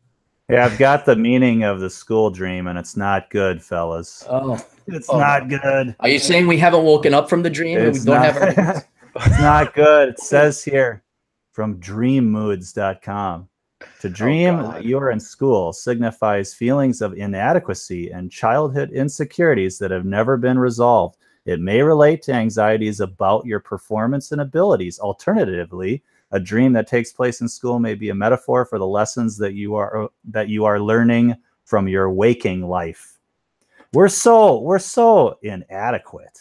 Yeah, I've got the meaning of the school dream, and it's not good, fellas. Oh. It's not good. Are you saying we haven't woken up from the dream? It's we don't have it's not good. It says here from dreammoods.com. To dream you're in school signifies feelings of inadequacy and childhood insecurities that have never been resolved. It may relate to anxieties about your performance and abilities. Alternatively, a dream that takes place in school may be a metaphor for the lessons that you are learning from your waking life. We're so inadequate.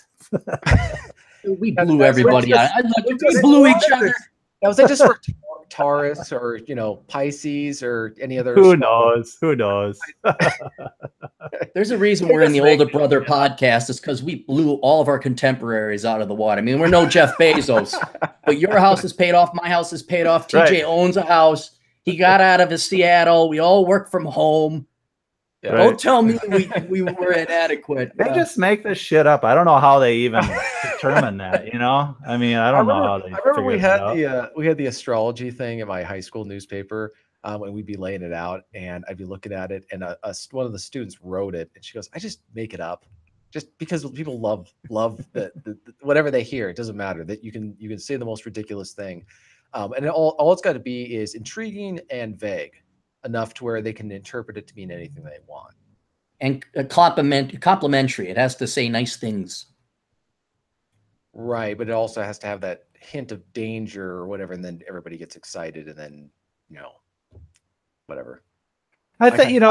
We blew everybody out. We blew each other. Now, was that just for Taurus or, you know, Pisces or any other? Who knows? Who knows? There's a reason we're in the Older Brother podcast. It's because we blew all of our contemporaries out of the water. I mean, we're no Jeff Bezos, but your house is paid off. My house is paid off. TJ owns a house. He got out of his Seattle. We all work from home. Yeah, don't tell me we were inadequate. They just make this shit up. I don't know how they even determine that. You know, I mean, I don't know how they. I remember we had the astrology thing in my high school newspaper, and we'd be laying it out, and I'd be looking at it, and one of the students wrote it, and she goes, "I just make it up, just because people love the whatever they hear. It doesn't matter that you can say the most ridiculous thing, and all it's got to be is intriguing and vague enough to where they can interpret it to mean anything they want, and complimentary. It has to say nice things, right? But it also has to have that hint of danger or whatever, and then everybody gets excited, and then, you know, whatever. I think, you know,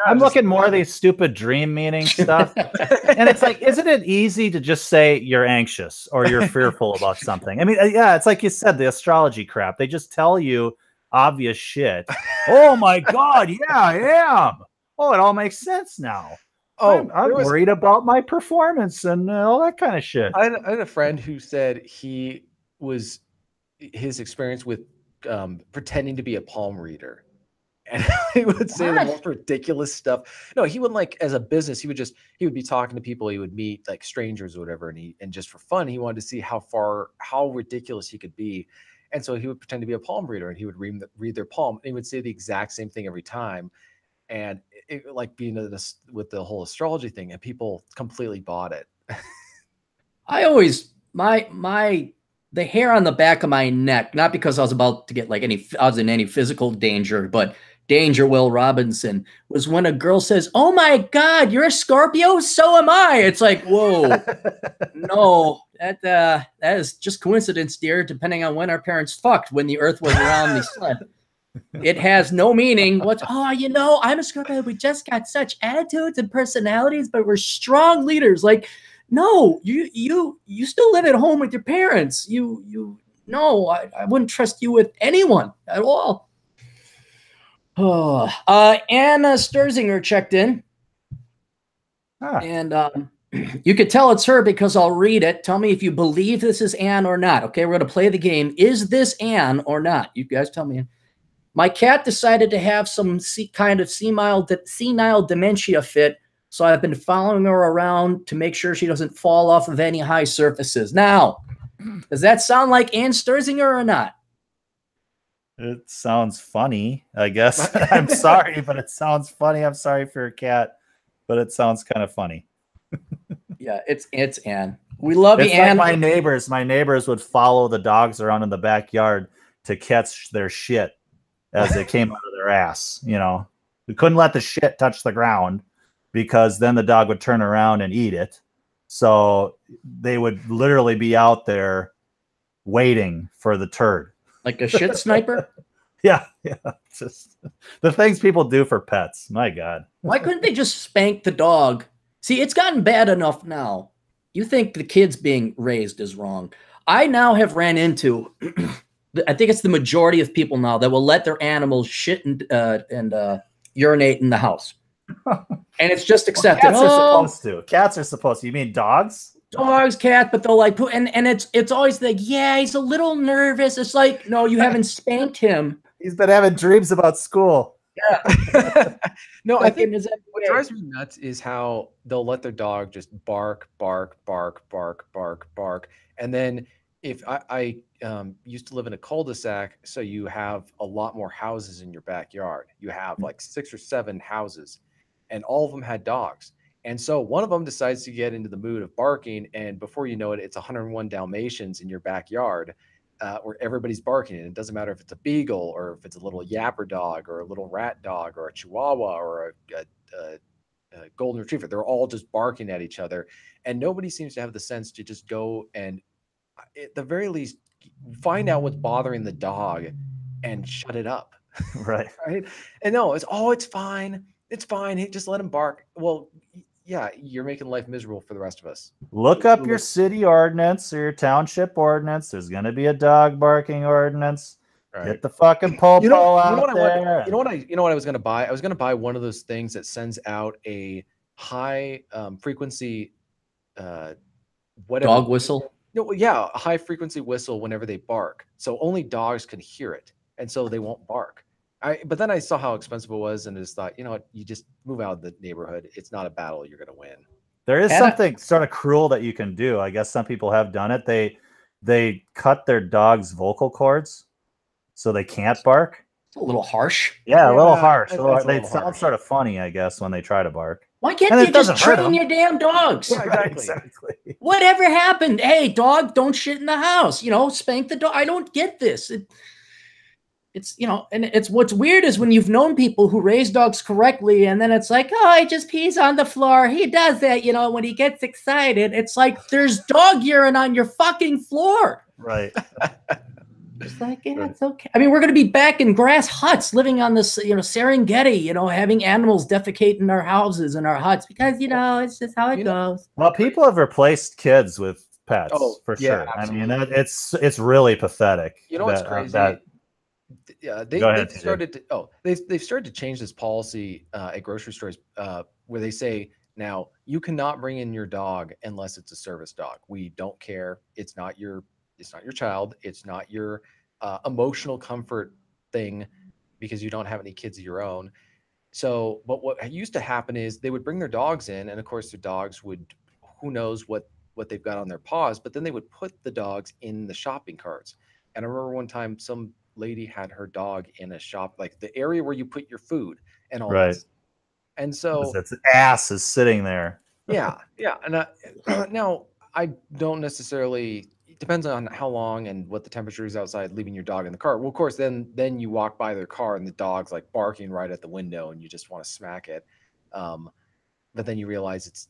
I'm looking more at these stupid dream meaning stuff, and it's like, isn't it easy to just say you're anxious or you're fearful about something? I mean, yeah, it's like you said, the astrology crap. They just tell you obvious shit. Oh my God, yeah, I am. Oh, it all makes sense now. Oh, I'm worried about my performance and all that kind of shit. I had a friend who said his experience with pretending to be a palm reader, and he would say the most ridiculous stuff. No, he wouldn't, like, as a business, he would be talking to people he would meet, like strangers or whatever, and just for fun, he wanted to see how ridiculous he could be. And so he would pretend to be a palm reader, and he would read their palm, and he would say the exact same thing every time. And it like being with the whole astrology thing, and people completely bought it. I always, the hair on the back of my neck, not because I was about to get I was in any physical danger, but danger, Will Robinson, was when a girl says, "Oh my God, you're a Scorpio? So am I." It's like, whoa, no, that is just coincidence, dear, depending on when our parents fucked, when the earth was around the sun. It has no meaning. You know, I'm a Scorpio. We just got such attitudes and personalities, but we're strong leaders. Like, no, you still live at home with your parents. No, I wouldn't trust you with anyone at all. Oh, Anna Sturzinger checked in. And you could tell it's her because I'll read it. Tell me if you believe this is Anne or not. Okay, we're going to play the game. Is this Anne or not? You guys tell me. My cat decided to have some kind of senile dementia fit, so I've been following her around to make sure she doesn't fall off of any high surfaces. Now, does that sound like Ann Sturzinger or not? It sounds funny, I guess. I'm sorry, but it sounds funny. I'm sorry for your cat, but it sounds kind of funny. Yeah, it's Ann. We love you, Ann. Like my neighbors would follow the dogs around in the backyard to catch their shit as they came out of their ass. You know, we couldn't let the shit touch the ground because then the dog would turn around and eat it. So they would literally be out there waiting for the turd. Like a shit sniper? Yeah. Just the things people do for pets. My God. Why couldn't they just spank the dog? See, it's gotten bad enough now. You think the kids being raised is wrong. I now have ran into, I think it's the majority of people now that will let their animals shit and urinate in the house. And it's just accepted. Cats are supposed to. Cats are supposed to. You mean dogs? Dogs, cats, but they'll like put, and it's always like, yeah, he's a little nervous. It's like, no, you haven't spanked him. He's been having dreams about school. Yeah. No, I think what drives me nuts is how they'll let their dog just bark. And then if I used to live in a cul-de-sac, so you have a lot more houses in your backyard. You have like 6 or 7 houses, and all of them had dogs. And so one of them decides to get into the mood of barking, and before you know it, it's 101 Dalmatians in your backyard, where everybody's barking. And it doesn't matter if it's a beagle or if it's a little yapper dog or a little rat dog or a chihuahua or golden retriever. They're all just barking at each other, and nobody seems to have the sense to just go and, at the very least, find out what's bothering the dog and shut it up. Right. Right. And no, it's fine. It's fine. Hey, just let him bark. Well, yeah, you're making life miserable for the rest of us. Look up your city ordinance or your township ordinance. There's going to be a dog barking ordinance. Right. Get the fucking out there. You know what I was going to buy? I was going to buy one of those things that sends out a high frequency whatever dog whistle. No, yeah, a high frequency whistle whenever they bark, so only dogs can hear it, and so they won't bark. But then I saw how expensive it was, and just thought, you know what, you just move out of the neighborhood. It's not a battle you're going to win. There is something sort of cruel that you can do. I guess some people have done it. They cut their dog's vocal cords so they can't bark. It's a little harsh. Yeah, a little harsh. They sound sort of funny, I guess, when they try to bark. Why can't you just train your damn dogs? Yeah, exactly. Whatever happened? Hey, dog, don't shit in the house. You know, spank the dog. I don't get this. It's, you know, and it's what's weird is when you've known people who raise dogs correctly, and then it's like, oh, he just pees on the floor. He does that, you know, when he gets excited. It's like there's dog urine on your fucking floor. Right. It's like, yeah, it's okay. I mean, we're going to be back in grass huts living on this, you know, Serengeti, you know, having animals defecate in our houses and our huts because, you know, it's just how it goes. Well, people have replaced kids with pets for sure. Absolutely. I mean, it's really pathetic. You know what's crazy? They've started to change this policy at grocery stores where they say now you cannot bring in your dog unless it's a service dog. We don't care. It's not your child. It's not your emotional comfort thing because you don't have any kids of your own. So, but what used to happen is they would bring their dogs in, and of course their dogs would, who knows what they've got on their paws, but then they would put the dogs in the shopping carts. And I remember one time some lady had her dog in a shop, like the area where you put your food and all that. And so its ass is sitting there. Yeah. And now I don't necessarily, it depends on how long and what the temperature is outside leaving your dog in the car. Well, of course, then you walk by their car and the dog's like barking right at the window and you just want to smack it. But then you realize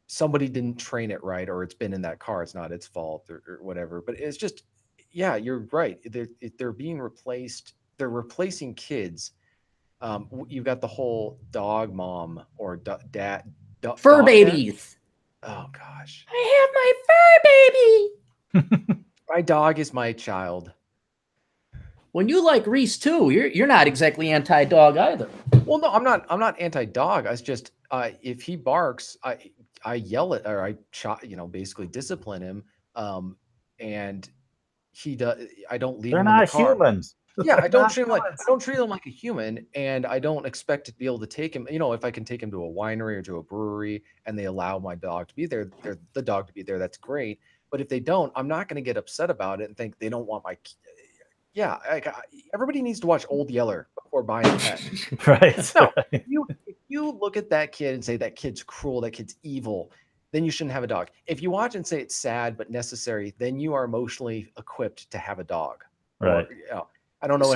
somebody didn't train it right, or it's been in that car. It's not its fault or whatever. But it's just, yeah, you're right. They're being replaced. They're replacing kids. You've got the whole dog mom or dad. Fur babies. Oh, gosh. I have my fur baby. My dog is my child. When you like Reese too, you're not exactly anti-dog either. Well, no, I'm not anti-dog. I was just if he barks, I yell at, or I basically discipline him. And he does. I don't leave. They're him not in the car. humans. Yeah, I don't treat him like a human, and I don't expect to be able to take him. You know, if I can take him to a winery or to a brewery, and they allow my dog to be there, the dog to be there, that's great. But if they don't, I'm not going to get upset about it and think they don't want my. Yeah, everybody needs to watch Old Yeller before buying a pet. Right. No, if you look at that kid and say that kid's cruel, that kid's evil, then you shouldn't have a dog. If you watch and say it's sad but necessary, then you are emotionally equipped to have a dog. Right. Or, I don't know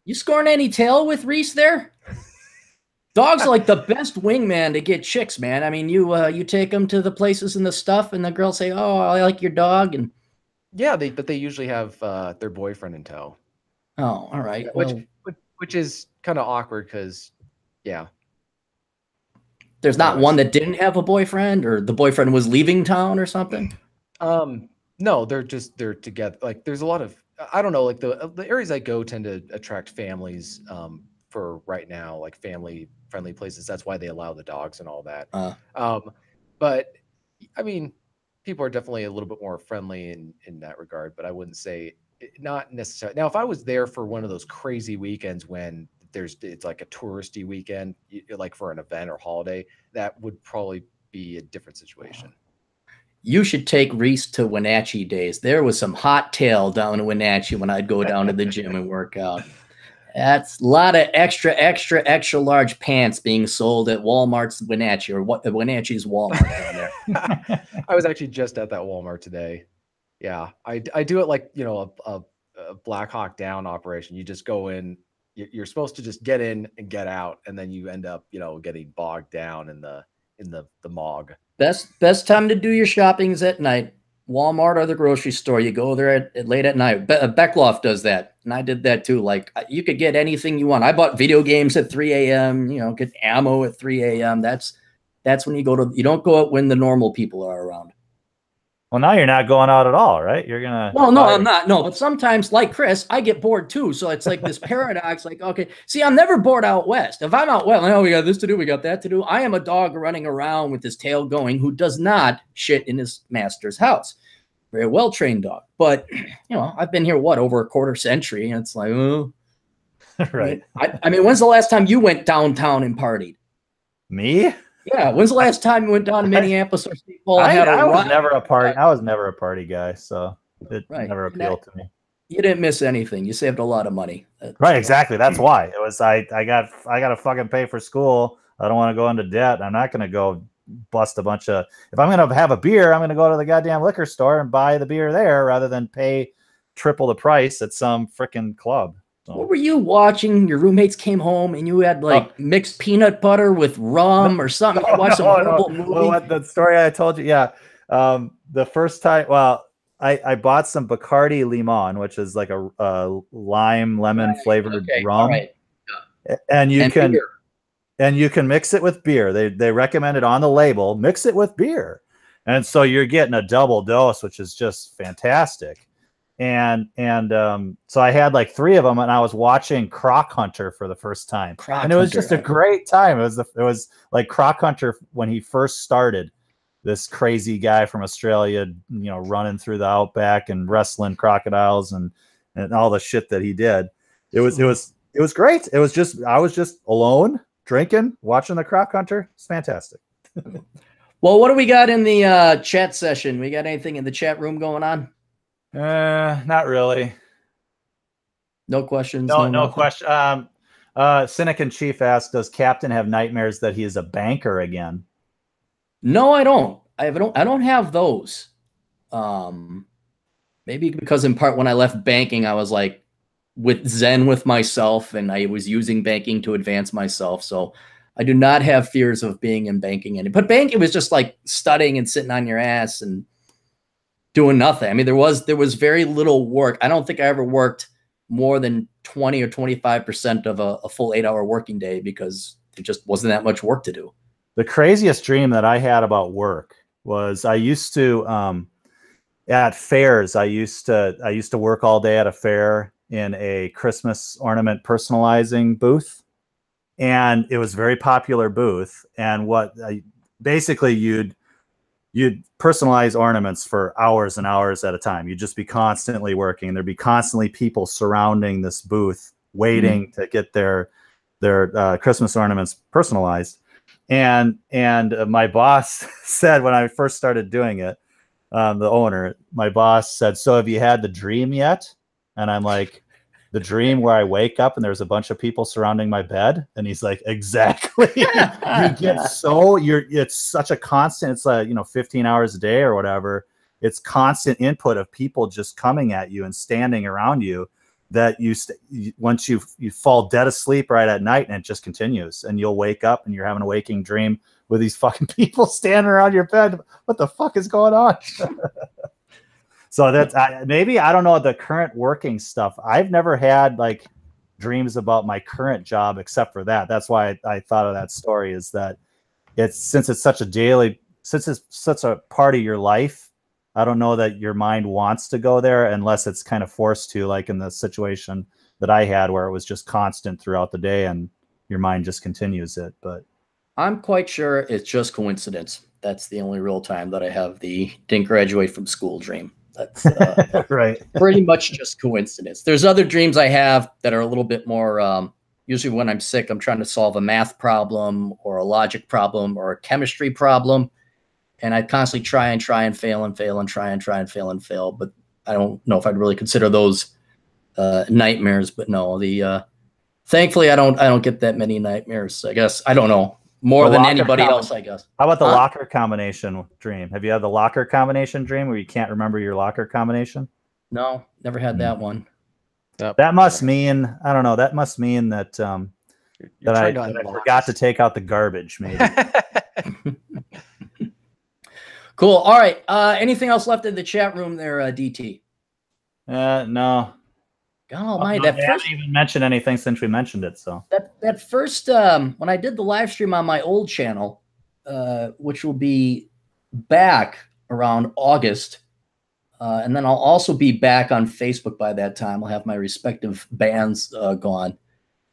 you scoring any tail with Reese there? Dogs are like the best wingman to get chicks, man. I mean, you take them to the places and the stuff, and the girls say, "Oh, I like your dog," and yeah, but they usually have their boyfriend in tow. Oh, all right. Which is kind of awkward because, yeah, there's not one that didn't have a boyfriend, or the boyfriend was leaving town or something. No, they're together. Like, there's a lot of, I don't know, like the areas I go tend to attract families for right now, like family friendly places. That's why they allow the dogs and all that. But I mean, people are definitely a little bit more friendly in that regard, but I wouldn't say not necessarily. Now, if I was there for one of those crazy weekends when it's like a touristy weekend, like for an event or holiday, that would probably be a different situation. You should take Reese to Wenatchee days. There was some hot tail down in Wenatchee when I'd go down to the gym and work out. That's a lot of extra large pants being sold at Walmart's Wenatchee, or Wenatchee's Walmart down there. I was actually just at that Walmart today. Yeah, I do it like, a Black Hawk Down operation. You just go in you're supposed to just get in and get out, and then you end up, you know, getting bogged down in the mog. Best time to do your shopping is at night. Walmart or the grocery store. You go there late at night. Beckloff does that, and I did that too. Like, you could get anything you want. I bought video games at 3 a.m. You know, get ammo at 3 a.m. That's when you go to. You don't go out when the normal people are around. Well, now you're not going out at all, right? You're gonna. Well, no, I'm not. No, but sometimes, like Chris, I get bored too. So it's like this paradox. Like, okay, see, I'm never bored out west. If I'm out west, oh, we got this to do, we got that to do. I am a dog running around with his tail going, who does not shit in his master's house. Very well trained dog. But you know, I've been here over a quarter century, and it's like, oh, right. I mean, when's the last time you went downtown and partied? Me? Yeah, when's the last time you went down to Minneapolis or St. Paul? I was never a party. I was never a party guy, so it never appealed to me. You didn't miss anything. You saved a lot of money. Right, exactly. That's why it was. I got to fucking pay for school. I don't want to go into debt. I'm not going to go bust a bunch of. If I'm going to have a beer, I'm going to go to the goddamn liquor store and buy the beer there rather than pay triple the price at some freaking club. So. What were you watching? Your roommates came home and you had like mixed peanut butter with rum or something. You watched some horrible movie. Well, the story I told you, yeah. The first time, well, I bought some Bacardi Limon, which is like a lime lemon flavored rum, and you can mix it with beer. They recommend it on the label. Mix it with beer, and so you're getting a double dose, which is just fantastic. And so I had like 3 of them, and I was watching Croc Hunter for the first time, and it was just a great time. It was like Croc Hunter when he first started. This crazy guy from Australia, you know, running through the outback and wrestling crocodiles and all the shit that he did. It was great. It was just I was just alone drinking, watching the Croc Hunter. It's fantastic. Well, what do we got in the chat session? We got anything in the chat room going on? Not really. No questions. No question. Cynic in Chief asked, does Captain have nightmares that he is a banker again? No, I don't. I don't have those. Maybe because in part when I left banking, I was like with Zen with myself, and I was using banking to advance myself. So I do not have fears of being in banking anymore. But banking was just like studying and sitting on your ass and doing nothing. I mean, there was very little work. I don't think I ever worked more than 20 or 25% of a full 8-hour working day because there just wasn't that much work to do. The craziest dream that I had about work was I used to at fairs. I used to work all day at a fair in a Christmas ornament personalizing booth, and it was a very popular booth. And basically you'd personalize ornaments for hours and hours at a time. You'd just be constantly working. There'd be constantly people surrounding this booth waiting to get their Christmas ornaments personalized. And my boss said when I first started doing it, the owner, my boss said, "So have you had the dream yet?" And I'm like, "The dream where I wake up and there's a bunch of people surrounding my bed?" And he's like, "Exactly." It's such a constant. It's like, 15 hours a day or whatever. It's constant input of people just coming at you and standing around you that once you fall dead asleep right at night, and it just continues, and you'll wake up and you're having a waking dream with these fucking people standing around your bed. What the fuck is going on? So that's maybe, I don't know, the current working stuff. I've never had like dreams about my current job except for that. That's why I thought of that story, is that since it's such a part of your life, I don't know that your mind wants to go there unless it's kind of forced to, like in the situation that I had where it was just constant throughout the day and your mind just continues it. But I'm quite sure it's just coincidence. That's the only real time that I have the didn't graduate from school dream. That's right. Pretty much just coincidence. There's other dreams I have that are a little bit more, usually when I'm sick, I'm trying to solve a math problem or a logic problem or a chemistry problem. And I constantly try and fail and fail and try and fail and fail. But I don't know if I'd really consider those nightmares. But no, thankfully I don't get that many nightmares. I guess I don't know, more than anybody else, I guess. How about the locker combination dream? Have you had the locker combination dream where you can't remember your locker combination? No, never had that one. Yep. That must mean, I don't know. That must mean that that I forgot to take out the garbage. Maybe. Cool. All right. Anything else left in the chat room there, DT? No. God almighty, I haven't even mentioned anything since we mentioned it. So that first when I did the live stream on my old channel, which will be back around August, and then I'll also be back on Facebook by that time. I'll have my respective bands gone.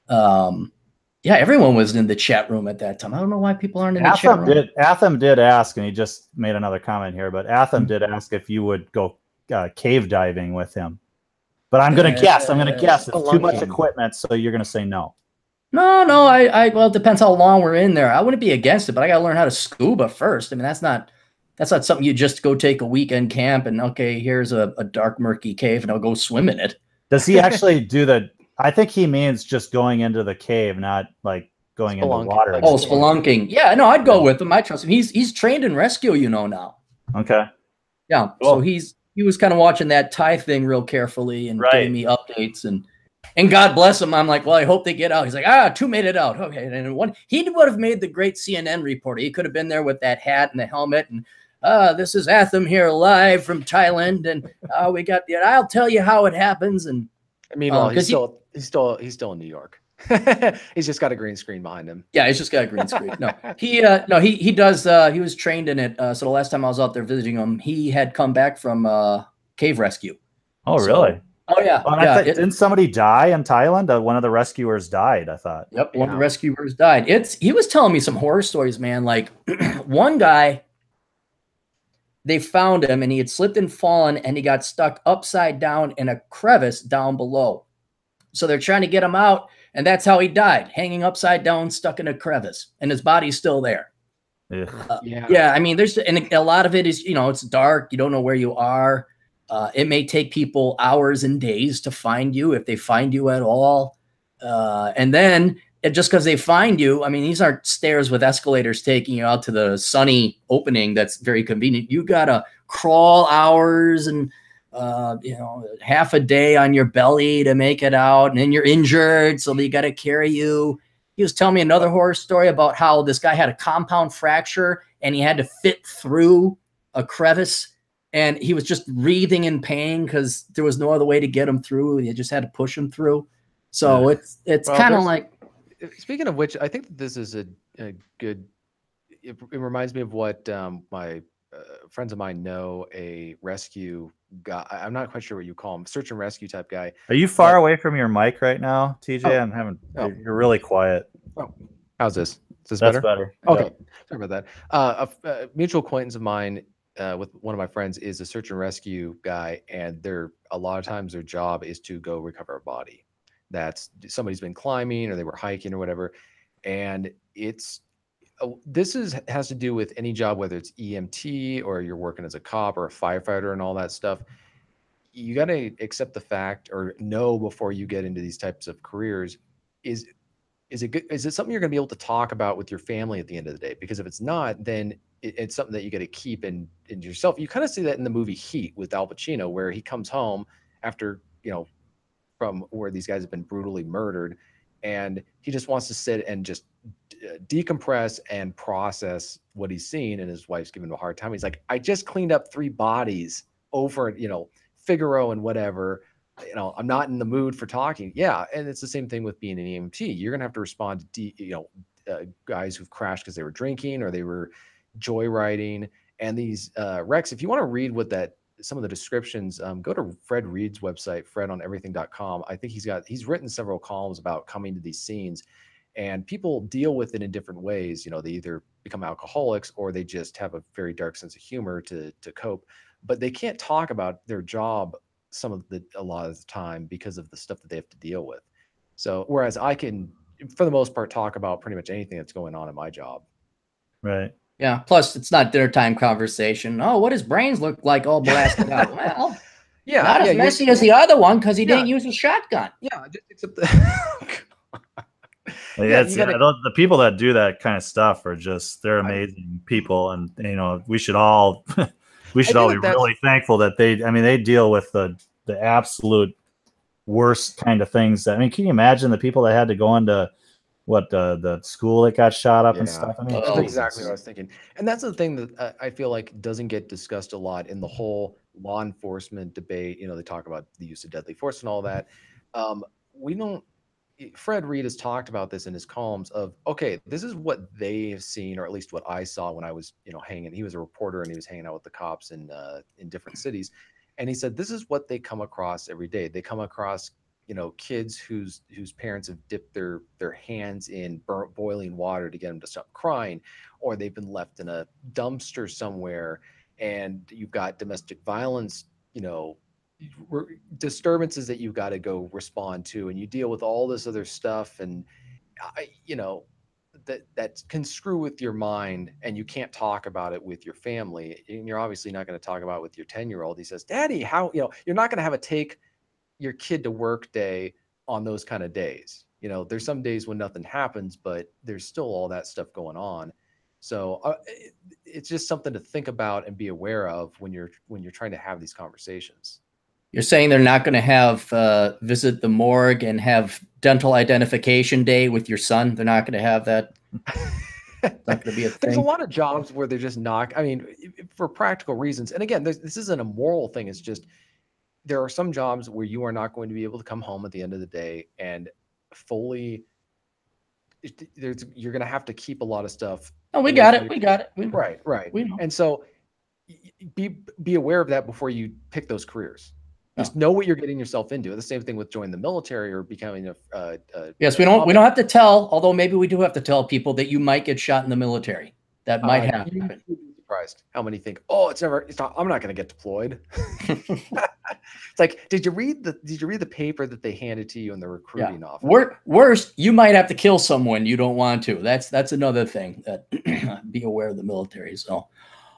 Yeah, everyone was in the chat room at that time. I don't know why people aren't in the chat room. Atham did ask, and he just made another comment here, but Atham did ask if you would go cave diving with him. But I'm going to guess. It's too much equipment, so you're going to say no. No. Well, it depends how long we're in there. I wouldn't be against it, but I got to learn how to scuba first. I mean, that's not something you just go take a weekend camp and, okay, here's a dark, murky cave, and I'll go swim in it. Does he actually do the... I think he means just going into the cave, not like going into water. Oh, spelunking. Yeah, no, I'd go with him. I trust him. He's trained in rescue, now. Okay. Yeah, cool. So he was kind of watching that Thai thing real carefully and giving me updates, and God bless him. I'm like, well, I hope they get out. He's like, 2 made it out. Okay, and he would have made the great CNN reporter. He could have been there with that hat and the helmet, and this is Atham here live from Thailand, and we got the. I'll tell you how it happens. And meanwhile, he's still in New York. He's just got a green screen behind him. Yeah, he's just got a green screen. No, he does. He was trained in it. So the last time I was out there visiting him, he had come back from cave rescue. Oh, really? Oh, yeah. Well, didn't somebody die in Thailand? One of the rescuers died, I thought. Yep, one of the rescuers died. He was telling me some horror stories, man. Like one guy, they found him and he had slipped and fallen and he got stuck upside down in a crevice down below. So they're trying to get him out, and that's how he died, hanging upside down, stuck in a crevice, and his body's still there. Yeah. I mean, and a lot of it is, it's dark. You don't know where you are. It may take people hours and days to find you, if they find you at all. And then just because they find you, I mean, these aren't stairs with escalators taking you out to the sunny opening that's very convenient. You got to crawl hours and, half a day on your belly to make it out. And then you're injured, so they got to carry you. He was telling me another horror story about how this guy had a compound fracture and he had to fit through a crevice. And he was just wreathing in pain because there was no other way to get him through. You just had to push him through. So it's kind of like. Speaking of which, I think that this is a good. It reminds me of what my friends of mine know, a rescue guy. I'm not quite sure what you call him, search and rescue type guy. Are you far away from your mic right now, TJ? You're really quiet. Oh, how's this? Is this better? Okay, sorry about that. A mutual acquaintance of mine. With one of my friends is a search and rescue guy, and a lot of times their job is to go recover a body that's somebody's been climbing or they were hiking or whatever. And has to do with any job, whether it's EMT or you're working as a cop or a firefighter and all that stuff. You got to accept the fact or know before you get into these types of careers, is it something you're going to be able to talk about with your family at the end of the day? Because if it's not, then it's something that you got to keep in yourself. You kind of see that in the movie Heat with Al Pacino, where he comes home after, from where these guys have been brutally murdered, and he just wants to sit and just decompress and process what he's seen. And his wife's giving him a hard time. He's like, I just cleaned up 3 bodies over, Figaro and whatever. I'm not in the mood for talking. Yeah. And it's the same thing with being an EMT. You're going to have to respond to, guys who've crashed because they were drinking or they were joyriding. And these wrecks, if you want to read some of the descriptions, go to Fred Reed's website, fredoneverything.com. I think he's written several columns about coming to these scenes, and people deal with it in different ways. They either become alcoholics or they just have a very dark sense of humor to cope, but they can't talk about their job a lot of the time because of the stuff that they have to deal with. So whereas I can, for the most part, talk about pretty much anything that's going on in my job. Right. Yeah. Plus, it's not dinner time conversation. Oh, what his brains look like all blasted out. Well, not as messy as the other one because he didn't use a shotgun. Yeah, just except the people that do that kind of stuff they're amazing people, and we should all be really thankful that they deal with the absolute worst kind of things. I mean, can you imagine the people that had to go into the school that got shot up and stuff? I mean, that's exactly what I was thinking. And that's the thing that I feel like doesn't get discussed a lot in the whole law enforcement debate. You know, they talk about the use of deadly force and all that. We don't. Fred Reed has talked about this in his columns of, okay, this is what they have seen, or at least what I saw when I was, hanging. He was a reporter and he was hanging out with the cops in different cities. And he said, this is what they come across every day. They come across, kids whose parents have dipped their hands in boiling water to get them to stop crying, or they've been left in a dumpster somewhere. And you've got domestic violence, disturbances that you've got to go respond to, and you deal with all this other stuff, and that can screw with your mind, and you can't talk about it with your family, and you're obviously not going to talk about it with your 10-year-old. He says, Daddy, how, you're not going to have a take your kid to work day on those kind of days. There's some days when nothing happens, but there's still all that stuff going on. So it's just something to think about and be aware of when you're trying to have these conversations. You're saying they're not going to have visit the morgue and have dental identification day with your son? They're not going to have that? Not going to be a thing? There's a lot of jobs where they're just not. I mean, for practical reasons. And again, this isn't a moral thing. It's just there are some jobs where you are not going to be able to come home at the end of the day and fully. You're going to have to keep a lot of stuff. Oh, we got it. We got it. Right. We know. And so be aware of that before you pick those careers. Just know what you're getting yourself into. The same thing with joining the military or becoming a yes, we don't have to tell, although maybe we do have to tell people that you might get shot in the military. That might happen. You'd be surprised how many think, I'm not going to get deployed. It's like, did you read the paper that they handed to you in the recruiting office? Worst, you might have to kill someone you don't want to. That's another thing that be aware of the military. So,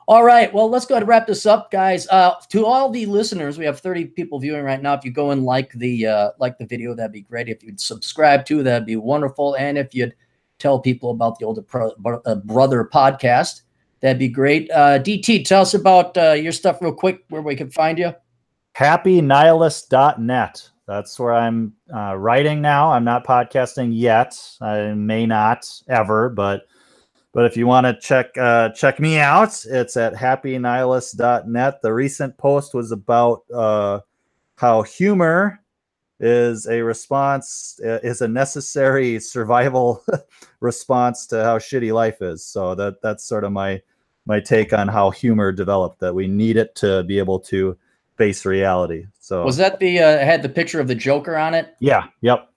all right, well, let's go ahead and wrap this up, guys. To all the listeners, we have 30 people viewing right now. If you go and like the video, that'd be great. If you'd subscribe to, that'd be wonderful. And if you'd tell people about the Older Brother podcast, that'd be great. DT, tell us about your stuff real quick, where we can find you. happynihilist.net. That's where I'm writing now. I'm not podcasting yet. I may not ever, but if you want to check me out, it's at happynihilist.net. The recent post was about how humor is a necessary survival response to how shitty life is. So that's sort of my take on how humor developed, that we need it to be able to face reality. So was that the had the picture of the Joker on it? Yeah. Yep.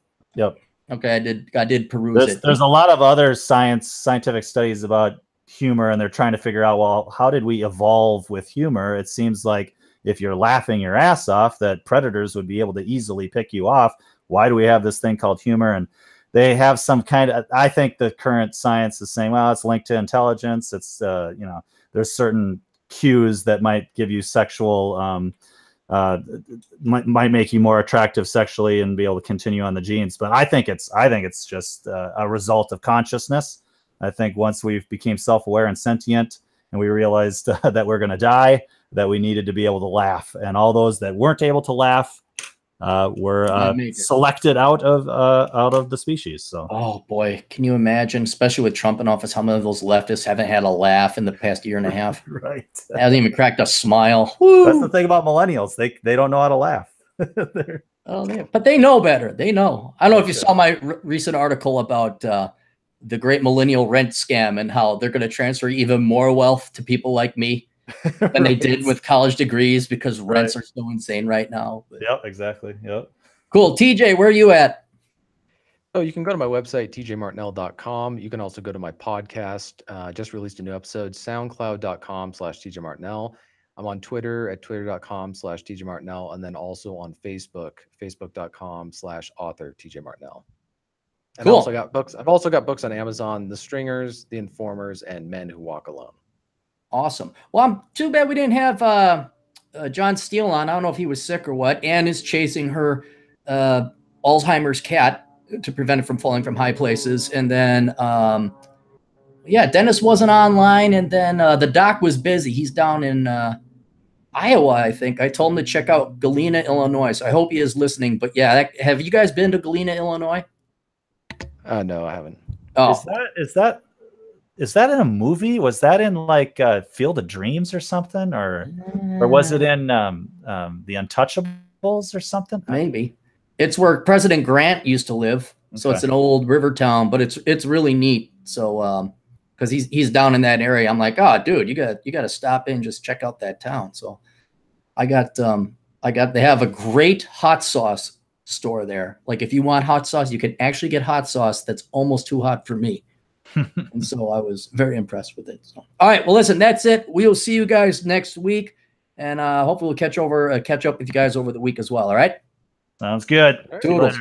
Okay, I did peruse it. There's a lot of other scientific studies about humor, and they're trying to figure out, well, how did we evolve with humor? It seems like if you're laughing your ass off, that predators would be able to easily pick you off. Why do we have this thing called humor? And they have some kind of, I think the current science is saying, well, it's linked to intelligence. It's, there's certain cues that might give you sexual, might make you more attractive sexually and be able to continue on the genes. But I think it's just a result of consciousness. I think once we became self-aware and sentient, and we realized that we're going to die, that we needed to be able to laugh, and all those that weren't able to laugh were selected out of the species. So, oh boy, can you imagine, especially with Trump in office, how many of those leftists haven't had a laugh in the past year and a half? Right, hasn't even cracked a smile. Woo! That's the thing about millennials; they don't know how to laugh. But they know better. They know. I don't know if you saw my recent article about the great millennial rent scam and how they're going to transfer even more wealth to people like me than they did with college degrees, because rents are so insane right now. But, yep, exactly. Yep. Cool. TJ, where are you at? Oh, you can go to my website, tjmartinell.com. You can also go to my podcast. Just released a new episode, soundcloud.com/tjmartinell. I'm on Twitter at twitter.com/tjmartinell, and then also on Facebook, facebook.com/author TJMartinell. And cool. I've also got books on Amazon, The Stringers, The Informers, and Men Who Walk Alone. Awesome. Well, I'm too bad we didn't have John Steele on. I don't know if he was sick or what. Anne is chasing her Alzheimer's cat to prevent it from falling from high places. And then, Dennis wasn't online. And then the doc was busy. He's down in Iowa, I think. I told him to check out Galena, Illinois. So I hope he is listening. But yeah, have you guys been to Galena, Illinois? No, I haven't. Oh, is that in a movie? Was that in like Field of Dreams or something, or was it in The Untouchables or something? Maybe. It's where President Grant used to live. So it's an old river town, but it's really neat. So because he's down in that area, I'm like, oh, dude, you got to stop in, just check out that town. So they have a great hot sauce store there. Like if you want hot sauce, you can actually get hot sauce that's almost too hot for me. And so I was very impressed with it. So, all right, well, listen, that's it. We'll see you guys next week, and hopefully we'll catch up with you guys over the week as well. All right. Sounds good. Toodles.